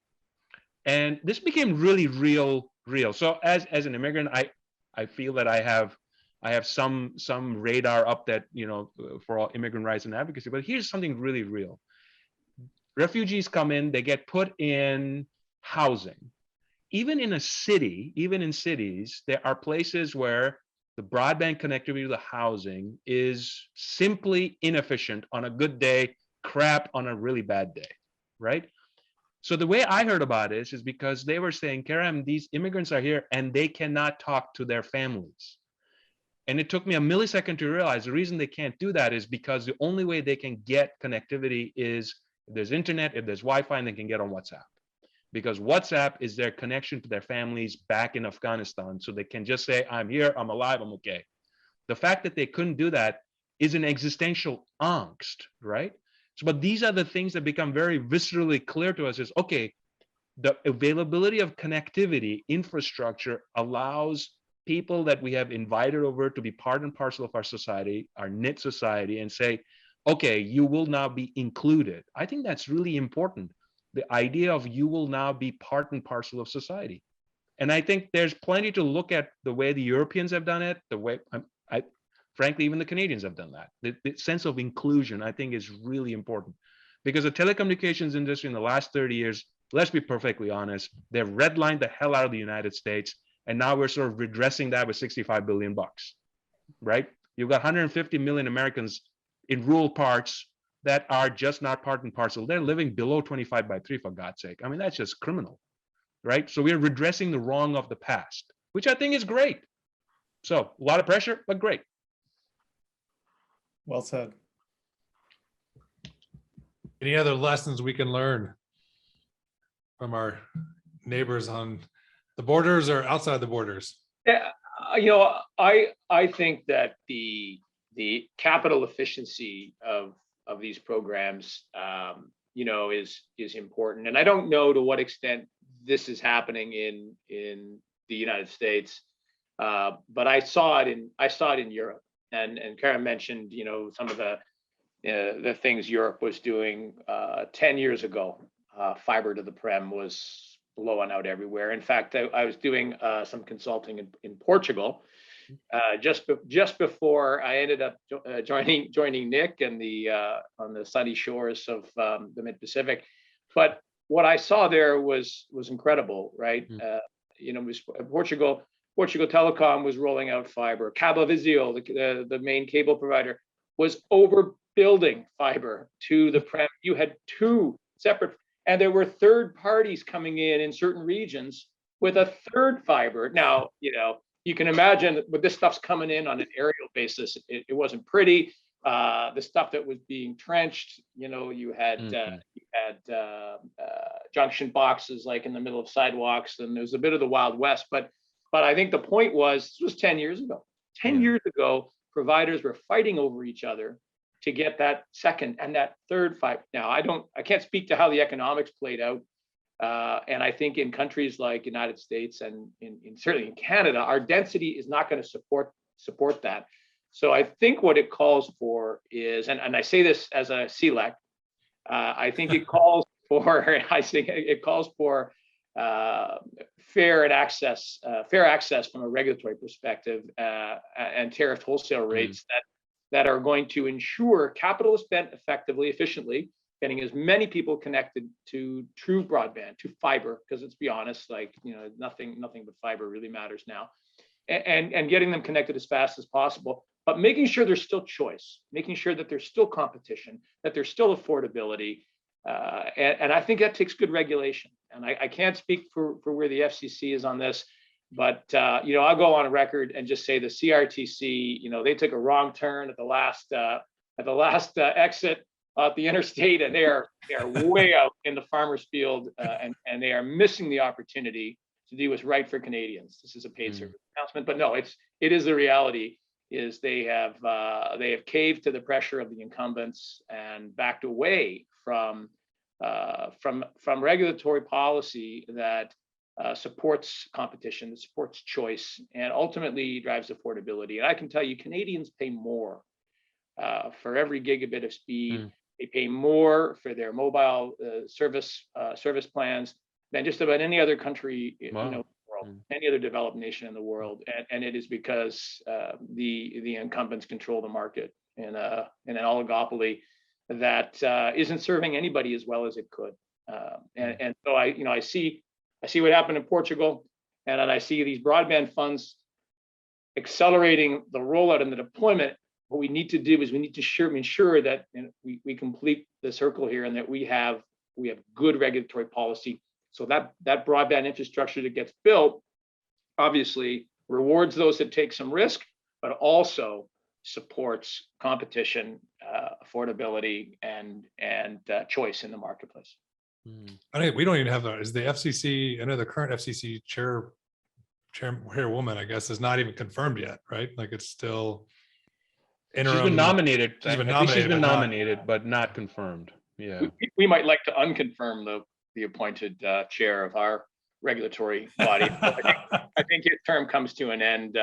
And this became really real. So as an immigrant, I feel that I have some radar up that, for all immigrant rights and advocacy. But here's something really real. Refugees come in, they get put in housing. Even in cities, there are places where the broadband connectivity to the housing is simply inefficient on a good day, crap on a really bad day, right? So the way I heard about it is because they were saying, Kerem, these immigrants are here and they cannot talk to their families. And it took me a millisecond to realize the reason they can't do that is because the only way they can get connectivity is if there's internet, if there's Wi-Fi, and they can get on WhatsApp. Because WhatsApp is their connection to their families back in Afghanistan. So they can just say, I'm here, I'm alive, I'm okay. The fact that they couldn't do that is an existential angst, right? So, but these are the things that become very viscerally clear to us is, okay, the availability of connectivity infrastructure allows people that we have invited over to be part and parcel of our society, our knit society, and say, okay, you will now be included. I think that's really important. The idea of you will now be part and parcel of society. And I think there's plenty to look at the way the Europeans have done it, the way, frankly, even the Canadians have done that. The sense of inclusion, I think, is really important. Because the telecommunications industry in the last 30 years, let's be perfectly honest, they've redlined the hell out of the United States. And now we're sort of redressing that with $65 billion, right? You've got 150 million Americans in rural parts that are just not part and parcel. They're living below 25/3, for God's sake. I mean, that's just criminal, right? So we're redressing the wrong of the past, which I think is great. So a lot of pressure, but great. Well said. Any other lessons we can learn from our neighbors on the borders or outside the borders? Yeah, I think that the capital efficiency of these programs, is important. And I don't know to what extent this is happening in the United States, but I saw it in Europe. And Kerem mentioned, some of the things Europe was doing 10 years ago. Fiber to the prem was blowing out everywhere. In fact, I was doing some consulting in Portugal just before I ended up joining Nick and on the sunny shores of the Mid-Pacific. But what I saw there was incredible, right? It was Portugal Telecom was rolling out fiber. Cablevisio, the main cable provider, was overbuilding fiber to the prem. You had two separate, and there were third parties coming in certain regions with a third fiber. Now, you can imagine when this stuff's coming in on an aerial basis, it wasn't pretty. The stuff that was being trenched, you had junction boxes like in the middle of sidewalks, and there was a bit of the Wild West. But I think the point was, this was 10 years ago. 10 years ago, providers were fighting over each other to get that second and that third fiber. Now, I can't speak to how the economics played out. And I think in countries like United States and certainly in Canada, our density is not going to support that. So I think what it calls for is, and I say this as a CLEC, I think it calls for, fair access from a regulatory perspective, and tariffed wholesale rates that are going to ensure capital is spent effectively, efficiently, getting as many people connected to true broadband, to fiber, because let's be honest, nothing but fiber really matters now, and getting them connected as fast as possible, but making sure there's still choice, making sure that there's still competition, that there's still affordability. And I think that takes good regulation. And I can't speak for where the FCC is on this, but I'll go on record and just say the CRTC, they took a wrong turn at the last exit at the interstate, and they are way out in the farmer's field, and they are missing the opportunity to do what's right for Canadians. This is a paid service announcement, but no, it is the reality. Is they have caved to the pressure of the incumbents and backed away from regulatory policy that supports competition, that supports choice, and ultimately drives affordability. And I can tell you, Canadians pay more for every gigabit of speed. They pay more for their mobile service plans than just about any other country, Wow. world, any other developed nation in the world, and it is because the incumbents control the market in an oligopoly that isn't serving anybody as well as it could. And so I see what happened in Portugal, and then I see these broadband funds accelerating the rollout and the deployment. What we need to do is we need to ensure that we complete the circle here, and that we have good regulatory policy, so that broadband infrastructure that gets built obviously rewards those that take some risk, but also supports competition, affordability, and choice in the marketplace. I think we don't even have is the FCC, I know the current FCC chairwoman, I guess, is not even confirmed yet, right? Like it's still interim. She's been nominated. She's been I think she's been nominated, nominated, but not confirmed. Yeah. We might like to unconfirm the appointed chair of our regulatory body. I think his term comes to an end.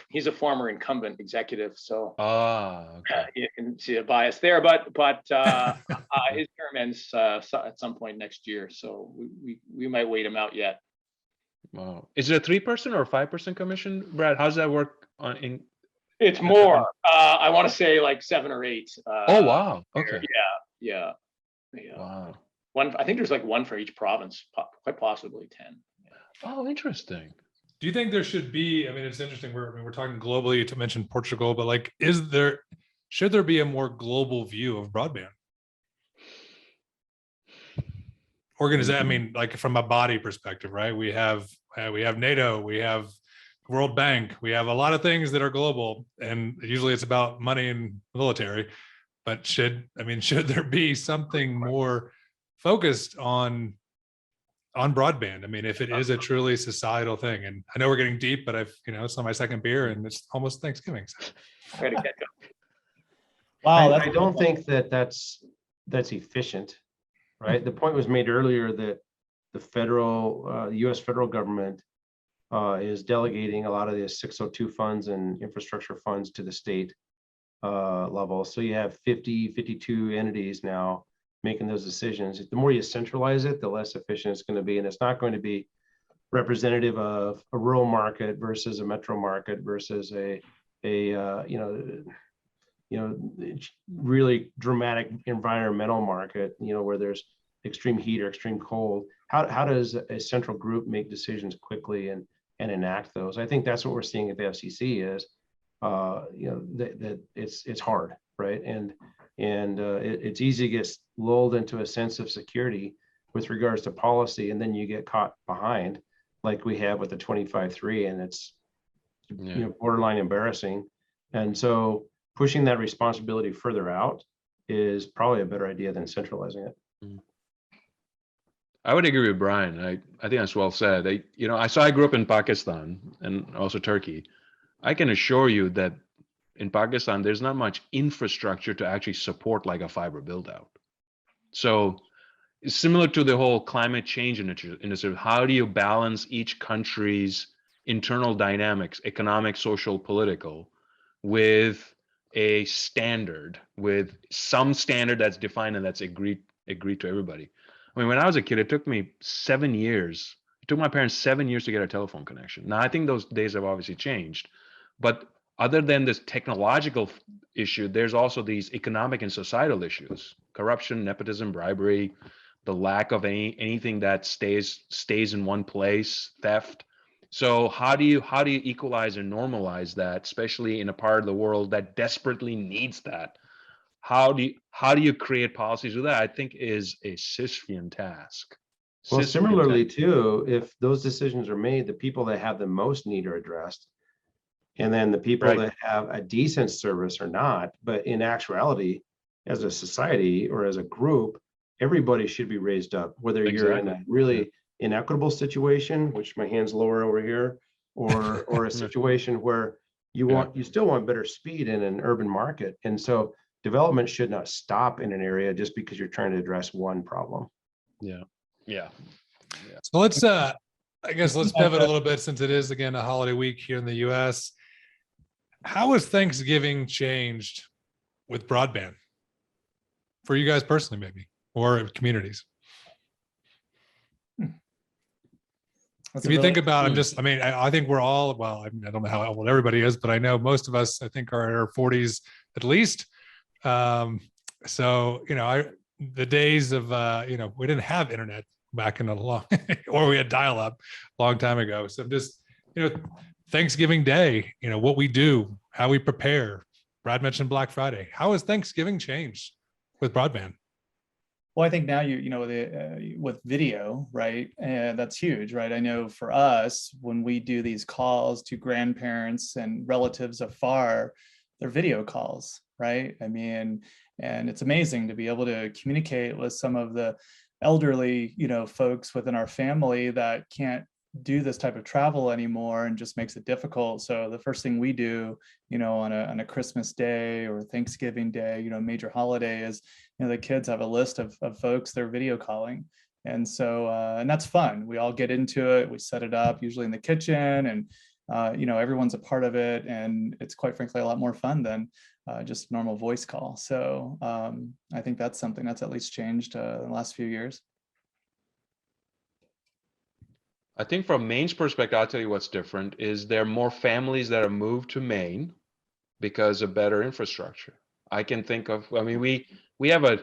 He's a former incumbent executive, so Okay. you can see a bias there. But his term ends at some point next year, so we might wait him out yet. Wow. Is it a 3% or 5% commission, Brad? How's that work It's more. I want to say like 7 or 8. Oh wow. Okay. Yeah. Wow. I think there's like one for each province, quite possibly 10. Oh, interesting. Do you think there should be, I mean, it's interesting, we're talking globally to mention Portugal, but like, should there be a more global view of broadband? I mean, like from a body perspective, right? We have NATO, we have World Bank, we have a lot of things that are global, and usually it's about money and military. But should there be something more focused on broadband? I mean, if it is a truly societal thing, and I know we're getting deep, but it's on my second beer and it's almost Thanksgiving. So. Wow, I don't think that's efficient, right? The point was made earlier that the U.S. federal government is delegating a lot of the 602 funds and infrastructure funds to the state level. So you have 52 entities now making those decisions. The more you centralize it, the less efficient it's going to be, and it's not going to be representative of a rural market versus a metro market versus a really dramatic environmental market, where there's extreme heat or extreme cold. How does a central group make decisions quickly and enact those? I think that's what we're seeing at the FCC is, that it's hard, right? And it's easy to get lulled into a sense of security with regards to policy, and then you get caught behind, like we have with the 25-3, and it's borderline embarrassing. And so pushing that responsibility further out is probably a better idea than centralizing it. I would agree with Brian. I think that's well said. I grew up in Pakistan and also Turkey. I can assure you that in Pakistan, there's not much infrastructure to actually support like a fiber build out. So it's similar to the whole climate change initiative. How do you balance each country's internal dynamics, economic, social, political, with a standard, with some standard that's defined and that's agreed to everybody? I mean, when I was a kid, it took me 7 years. It took my parents 7 years to get a telephone connection. Now, I think those days have obviously changed. But other than this technological issue, there's also these economic and societal issues: corruption, nepotism, bribery, the lack of anything that stays in one place, theft. So how do you equalize and normalize that, especially in a part of the world that desperately needs that? How do you create policies with that? I think is a Sisyphean task. Well, similarly too, if those decisions are made, the people that have the most need are addressed, and then the people that have a decent service are not. But in actuality, as a society or as a group, everybody should be raised up, whether you're in a really inequitable situation, which my hand's lower over here, or a situation where you still want better speed in an urban market. And so development should not stop in an area just because you're trying to address one problem. Yeah. So let's pivot a little bit, since it is again a holiday week here in the US. How has Thanksgiving changed with broadband for you guys personally, maybe, or communities? That's If a you really think about, I think we're all, well, I don't know how old everybody is, but I know most of us, I think, are in our 40s at least. So, the days of, we didn't have internet back in a long, or we had dial up a long time ago. So just, Thanksgiving Day, what we do, how we prepare. Brad mentioned Black Friday. How has Thanksgiving changed with broadband? Well, I think now with video, right? And that's huge, right? I know for us, when we do these calls to grandparents and relatives afar, they're video calls, right? I mean, and it's amazing to be able to communicate with some of the elderly, folks within our family that can't do this type of travel anymore, and just makes it difficult. So the first thing we do, on a Christmas day or Thanksgiving day, major holiday, is the kids have a list of folks they're video calling. And so and that's fun. We all get into it. We set it up usually in the kitchen, and everyone's a part of it, and it's quite frankly a lot more fun than just normal voice call. So I think that's something that's at least changed in the last few years. I think from Maine's perspective, I'll tell you what's different is there are more families that have moved to Maine because of better infrastructure. I can think of, we have an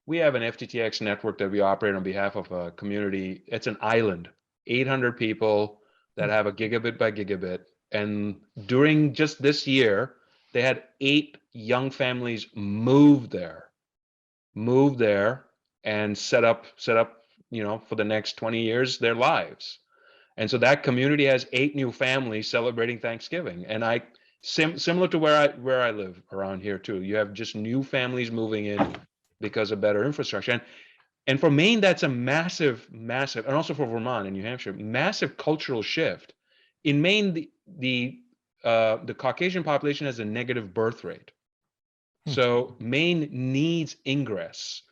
FTTX network that we operate on behalf of a community. It's an island, 800 people that have a gigabit by gigabit. And during just this year, they had 8 young families move there and set up, for the next 20 years, their lives. And so that community has 8 new families celebrating Thanksgiving. And similar to where I live around here too, you have just new families moving in because of better infrastructure. And for Maine, that's a massive, and also for Vermont and New Hampshire, massive cultural shift. In Maine, the Caucasian population has a negative birth rate. So Maine needs ingress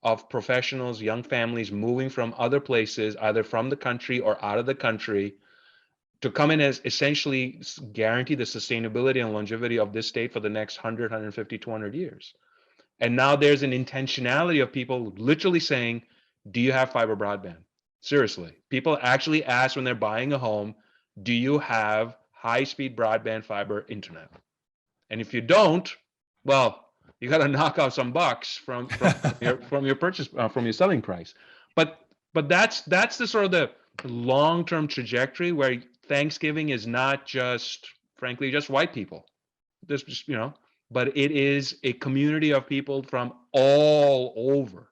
of professionals, young families moving from other places, either from the country or out of the country, to come in as essentially guarantee the sustainability and longevity of this state for the next 100, 150, 200 years. And now there's an intentionality of people literally saying, do you have fiber broadband? Seriously, people actually ask when they're buying a home, do you have high-speed broadband fiber internet? And if you don't, well, you got to knock off some bucks from your purchase, from your selling price. But that's the sort of the long-term trajectory where Thanksgiving is not just, frankly, just white people. There's just, but it is a community of people from all over.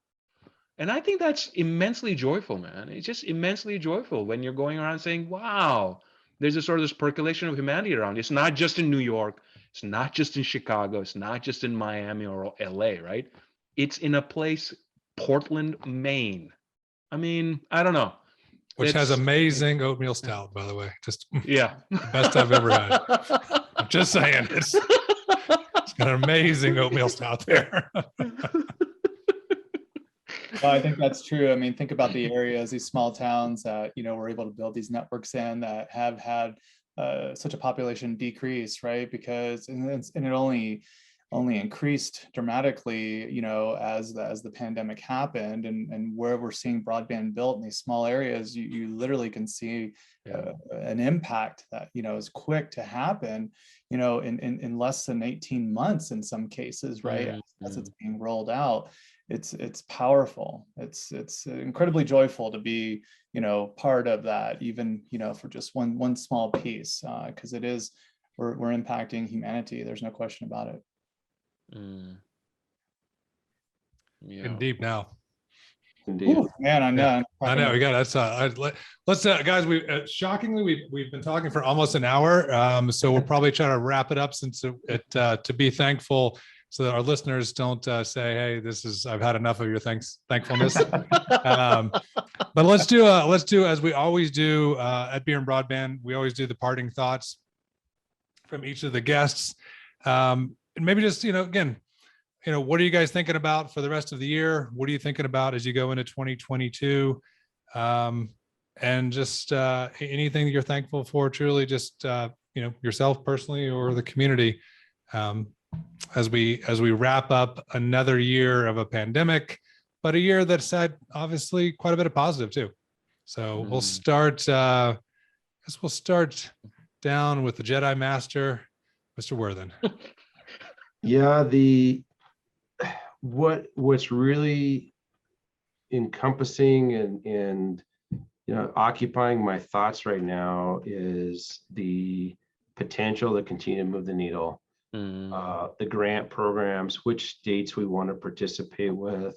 And I think that's immensely joyful, man. It's just immensely joyful when you're going around saying, wow, there's a sort of this percolation of humanity around. It's not just in New York. It's not just in Chicago. It's not just in Miami or LA, right? It's in a place, Portland, Maine. I mean, I don't know. Which has amazing oatmeal stout, by the way. Just the best I've ever had. I'm just saying, it's got an amazing oatmeal stout there. Well, I think that's true. I mean, think about the areas, these small towns that, we're able to build these networks in that have had such a population decrease, right? Because and it only increased dramatically, as the pandemic happened, and where we're seeing broadband built in these small areas, you literally can see an impact that is quick to happen, in less than 18 months in some cases, right? Mm-hmm. As it's being rolled out. It's powerful. It's incredibly joyful to be, part of that, even, for just one small piece, because it is, we're impacting humanity. There's no question about it. Yeah. In deep now. Indeed. Ooh, man, I know. Yeah. I know. We got that's let's guys, we shockingly we've been talking for almost an hour. So we'll probably try to wrap it up, since to be thankful, so that our listeners don't say, hey, I've had enough of your thankfulness. But let's do as we always do at Beer and Broadband. We always do the parting thoughts from each of the guests. And maybe just, again, what are you guys thinking about for the rest of the year? What are you thinking about as you go into 2022? And just anything that you're thankful for, truly, just, yourself personally or the community, as we wrap up another year of a pandemic, but a year that's had obviously quite a bit of positive too. So we'll start guess we'll start down with the Jedi Master, Mr. Worthen. Yeah, what's really encompassing and occupying my thoughts right now is the potential to continue to move the needle. The grant programs, which states we want to participate with.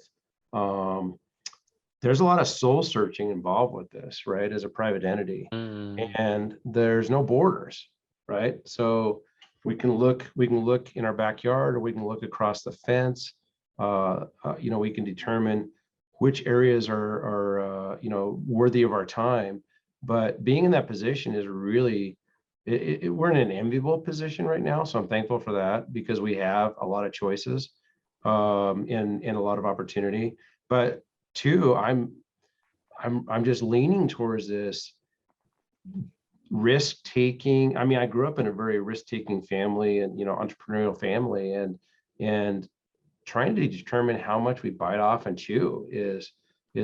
There's a lot of soul searching involved with this, right? As a private entity, and there's no borders, right? So we can look in our backyard, or we can look across the fence. We can determine which areas are worthy of our time. But being in that position is really, we're in an enviable position right now. So I'm thankful for that, because we have a lot of choices and a lot of opportunity. But two, I'm just leaning towards this risk taking. I mean, I grew up in a very risk taking family and entrepreneurial family, and trying to determine how much we bite off and chew is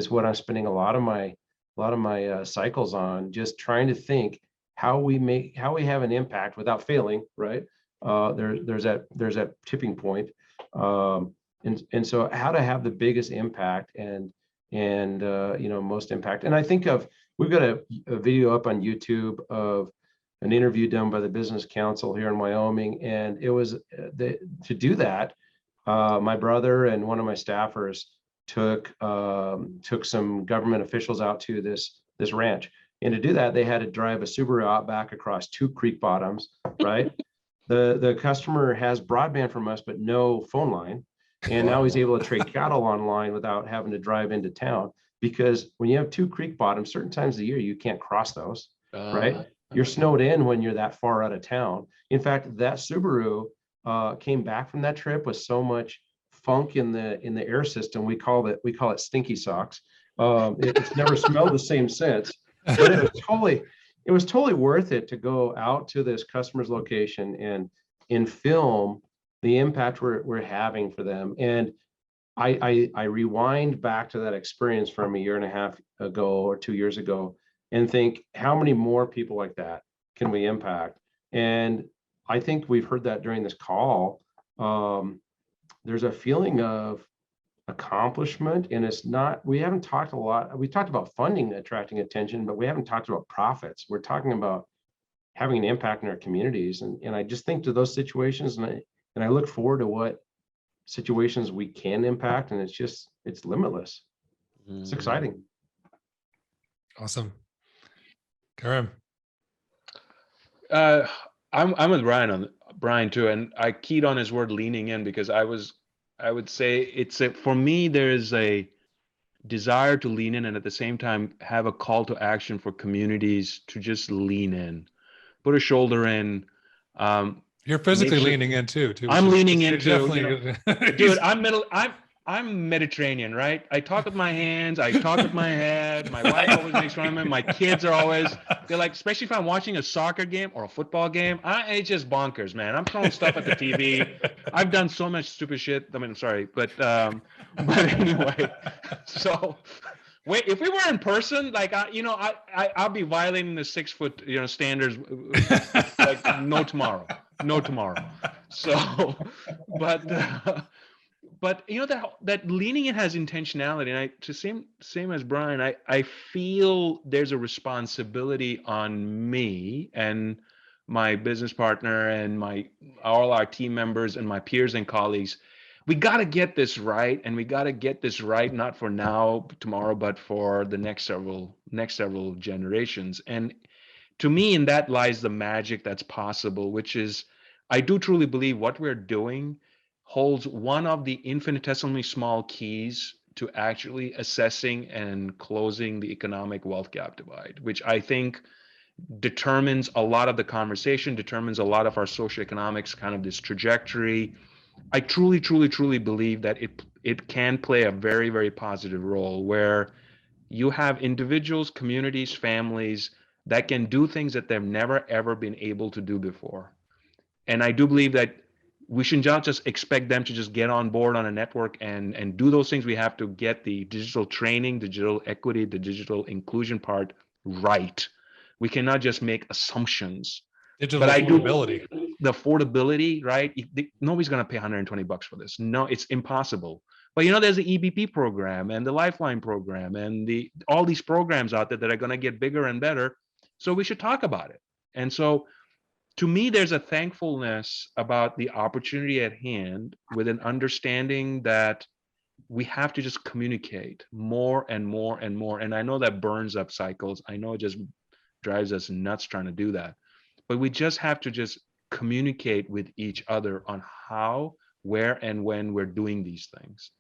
what I'm spending a lot of my cycles on. Just trying to think how we have an impact without failing, right? There's that tipping point, and so how to have the biggest impact and most impact. And I think we've got a video up on YouTube of an interview done by the Business Council here in Wyoming, and it was to do that. My brother and one of my staffers took some government officials out to this ranch, and to do that, they had to drive a Subaru Outback across 2 creek bottoms. Right, the customer has broadband from us, but no phone line, and now he's able to trade cattle online without having to drive into town. Because when you have 2 creek bottoms, certain times of the year you can't cross those. Right, you're snowed in when you're that far out of town. In fact, that Subaru came back from that trip with so much funk in the air system. We call it stinky socks. It's never smelled the same since. But it was totally worth it to go out to this customer's location and film the impact we're having for them. And I rewind back to that experience from a year and a half ago or 2 years ago, and think, how many more people like that can we impact? And I think we've heard that during this call. There's a feeling of accomplishment, and we haven't talked a lot. We talked about funding attracting attention, but we haven't talked about profits. We're talking about having an impact in our communities. And I just think to those situations, and I look forward to what situations we can impact, and it's limitless. It's exciting. Awesome. Kerem. I'm with Brian too, and I keyed on his word leaning in, because I would say for me, there is a desire to lean in, and at the same time have a call to action for communities to just lean in, put a shoulder in. You're physically leaning in too. I'm leaning into, definitely. Dude, I'm Mediterranean, right? I talk with my hands, I talk with my head. My wife always makes fun of me. My kids they're like, especially if I'm watching a soccer game or a football game, it's just bonkers, man. I'm throwing stuff at the TV. I've done so much stupid shit. I mean, I'm sorry, but anyway. So, wait, if we were in person, like I'll be violating the 6 foot standards, like no tomorrow. So, but that leaning in has intentionality, and same as Brian, I feel there's a responsibility on me and my business partner and all our team members and my peers and colleagues. We got to get this right, and we got to get this right, not for now, tomorrow, but for the next several generations. And to me, in that lies the magic that's possible, which is, I do truly believe what we're doing holds one of the infinitesimally small keys to actually assessing and closing the economic wealth gap divide, which I think determines a lot of the conversation, determines a lot of our socioeconomics, kind of this trajectory. I truly, truly, truly believe that it can play a very, very positive role, where you have individuals, communities, families that can do things that they've never, ever been able to do before. And I do believe that we should not just expect them to just get on board on a network and do those things. We have to get the digital training, digital equity, the digital inclusion part right. We cannot just make assumptions. Digital But I do affordability. the affordability, right? Nobody's going to pay $120 for this. No, it's impossible. But there's the EBP program and the Lifeline program and all these programs out there that are going to get bigger and better. So we should talk about it. And so to me, there's a thankfulness about the opportunity at hand with an understanding that we have to just communicate more and more and more. And I know that burns up cycles. I know it just drives us nuts trying to do that. But we just have to just communicate with each other on how, where, and when we're doing these things.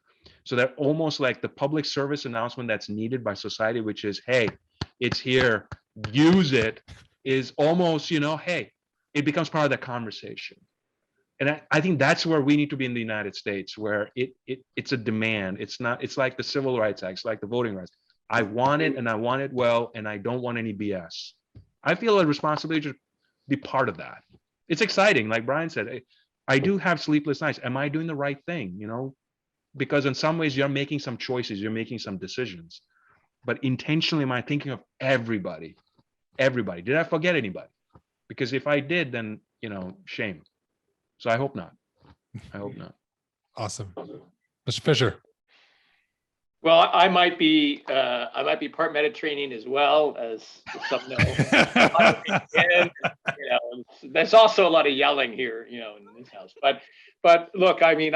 So that almost like the public service announcement that's needed by society, which is, hey, it's here, use it, is almost, hey, it becomes part of the conversation. And I think that's where we need to be in the United States, where it's a demand. It's like the Civil Rights Act, it's like the voting rights. I want it and I want it well, and I don't want any BS. I feel a responsibility to be part of that. It's exciting. Like Brian said, I do have sleepless nights. Am I doing the right thing? Because in some ways you're making some choices, you're making some decisions, but intentionally am I thinking of everybody? Did I forget anybody? Because if I did, then, shame. So I hope not. Awesome. Mr. Fisher. Well, I might be part Mediterranean as well, as some know. And, there's also a lot of yelling here, in this house. But look, I mean,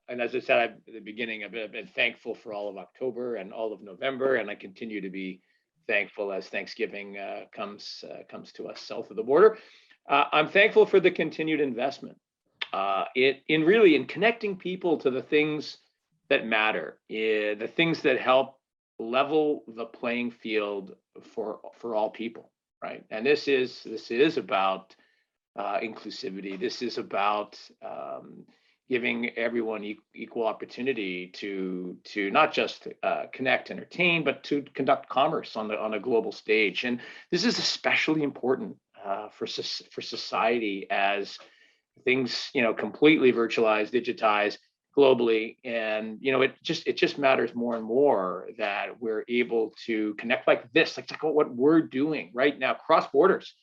and as I said at the beginning, I've been thankful for all of October and all of November, and I continue to be thankful as Thanksgiving comes to us south of the border. I'm thankful for the continued investment in connecting people to the things that matter, the things that help level the playing field for all people, right? And this is about inclusivity. This is about giving everyone equal opportunity to not just connect, entertain, but to conduct commerce on a global stage. And this is especially important for society as things completely virtualize, digitize globally, and it just matters more and more that we're able to connect like this, like what we're doing right now, cross borders,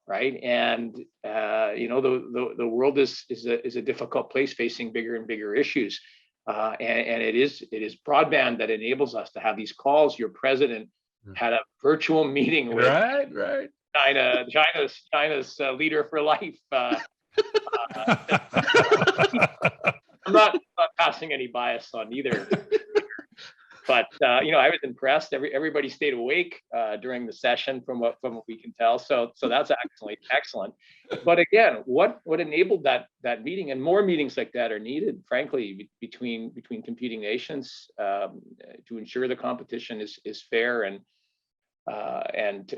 right? And the world is a difficult place, facing bigger and bigger issues, and it is broadband that enables us to have these calls. Your president had a virtual meeting with right. China's leader for life. I'm not passing any bias on either, but I was impressed. Everybody stayed awake during the session, from what we can tell. So that's excellent. But again, what enabled that meeting, and more meetings like that are needed, frankly, between competing nations, to ensure the competition is fair and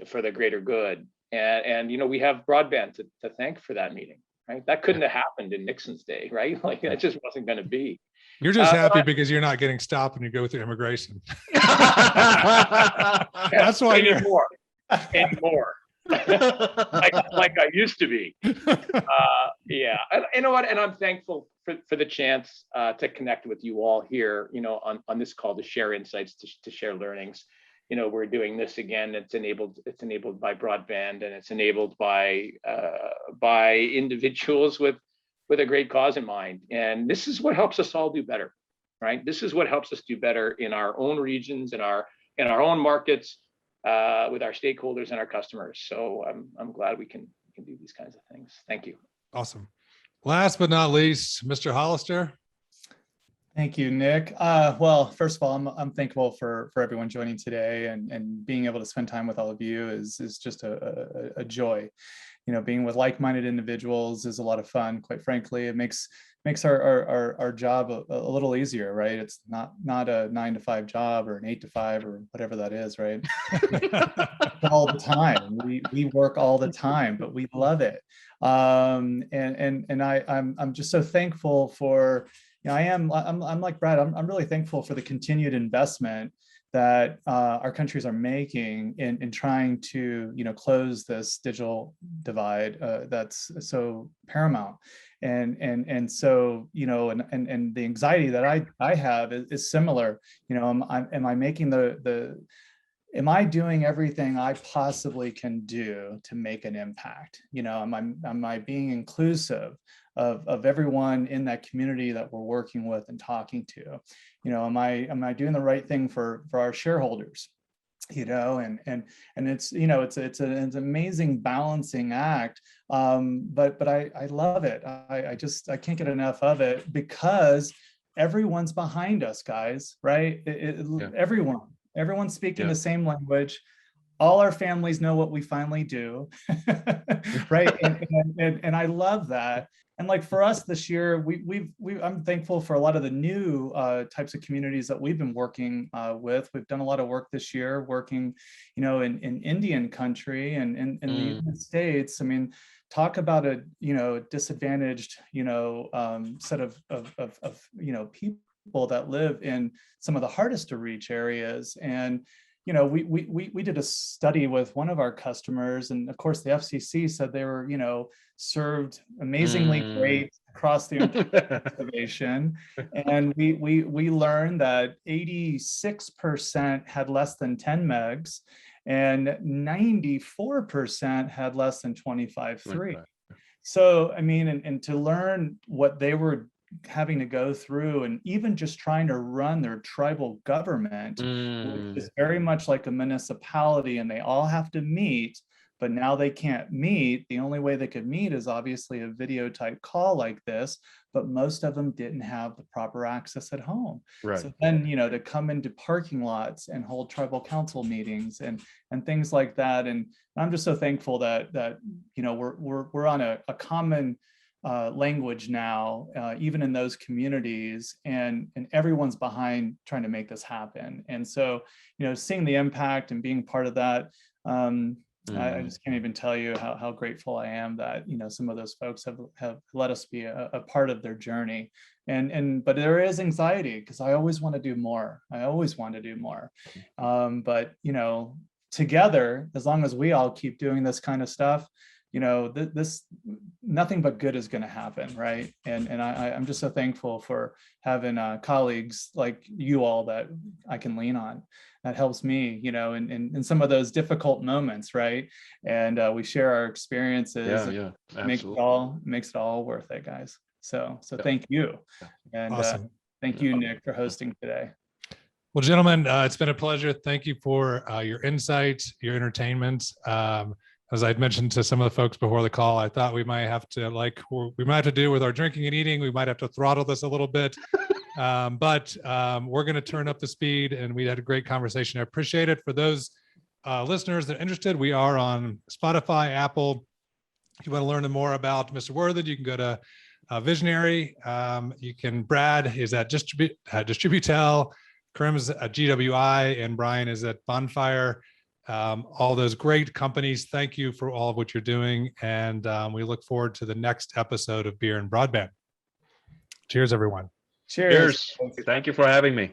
for the greater good. And we have broadband to thank for that meeting. Right? That couldn't have happened in Nixon's day, right? Like that just wasn't going to be. You're just happy because you're not getting stopped when you go through immigration. That's why anymore. like I used to be. Yeah. And you know what? And I'm thankful for the chance to connect with you all here, on this call, to share insights, to share learnings. We're doing this again. It's enabled by broadband, and it's enabled by individuals with a great cause in mind. And this is what helps us all do better, right? This is what helps us do better in our own regions, in our own markets, with our stakeholders and our customers. So I'm glad we can do these kinds of things. Thank you. Awesome. Last but not least, Mr. Hollister. Thank you, Nick. Well, first of all, I'm thankful for everyone joining today, and being able to spend time with all of you is just a joy. Being with like-minded individuals is a lot of fun. Quite frankly, it makes our job a little easier, right? It's not a 9-to-5 job or an 8-to-5 or whatever that is, right? All the time. We work all the time, but we love it. And I'm just so thankful for. I'm like Brad. I'm really thankful for the continued investment that our countries are making in trying to close this digital divide that's so paramount, and so and the anxiety that I have is similar. Am I making the am I doing everything I possibly can do to make an impact? Am I being inclusive of everyone in that community that we're working with and talking to? Am I doing the right thing for our shareholders? And it's it's an amazing balancing act, but I love it. I can't get enough of it, because everyone's behind us, guys, right? Everyone's speaking the same language. All our families know what we finally do. Right. And I love that. And like for us this year, I'm thankful for a lot of the new types of communities that we've been working with. We've done a lot of work this year, working, in Indian country and in the United States. I mean, talk about a disadvantaged set of people that live in some of the hardest to reach areas. And we did a study with one of our customers, and of course the FCC said they were served amazingly great across the reservation. And we learned that 86% had less than 10 megs and 94% had less than 25.3. So I mean, and to learn what they were having to go through, and even just trying to run their tribal government, which is very much like a municipality, and they all have to meet, but now they can't meet. The only way they could meet is obviously a video type call like this, but most of them didn't have the proper access at home. Right. So then, to come into parking lots and hold tribal council meetings and things like that. And I'm just so thankful that we're on a common language now, even in those communities, and everyone's behind trying to make this happen. And so, seeing the impact and being part of that, I just can't even tell you how grateful I am that some of those folks have let us be a part of their journey. But there is anxiety, because I always want to do more. But together, as long as we all keep doing this kind of stuff, this nothing but good is going to happen, right? And I'm just so thankful for having colleagues like you all that I can lean on. That helps me, in some of those difficult moments, right? And we share our experiences. Yeah, absolutely. Makes it all worth it, guys. So thank you, and Awesome. Thank you, Nick, for hosting today. Well, gentlemen, it's been a pleasure. Thank you for your insight, your entertainment. As I'd mentioned to some of the folks before the call, I thought we might have to do with our drinking and eating. We might have to throttle this a little bit, but we're going to turn up the speed, and we had a great conversation. I appreciate it. For those listeners that are interested, we are on Spotify, Apple. If you want to learn more about Mr. Worthen, you can go to Visionary. Brad is at Distributel, Kerem's at GWI, and Brian is at Bonfire. All those great companies. Thank you for all of what you're doing. And we look forward to the next episode of Beer and Broadband. Cheers, everyone. Cheers. Thank you for having me.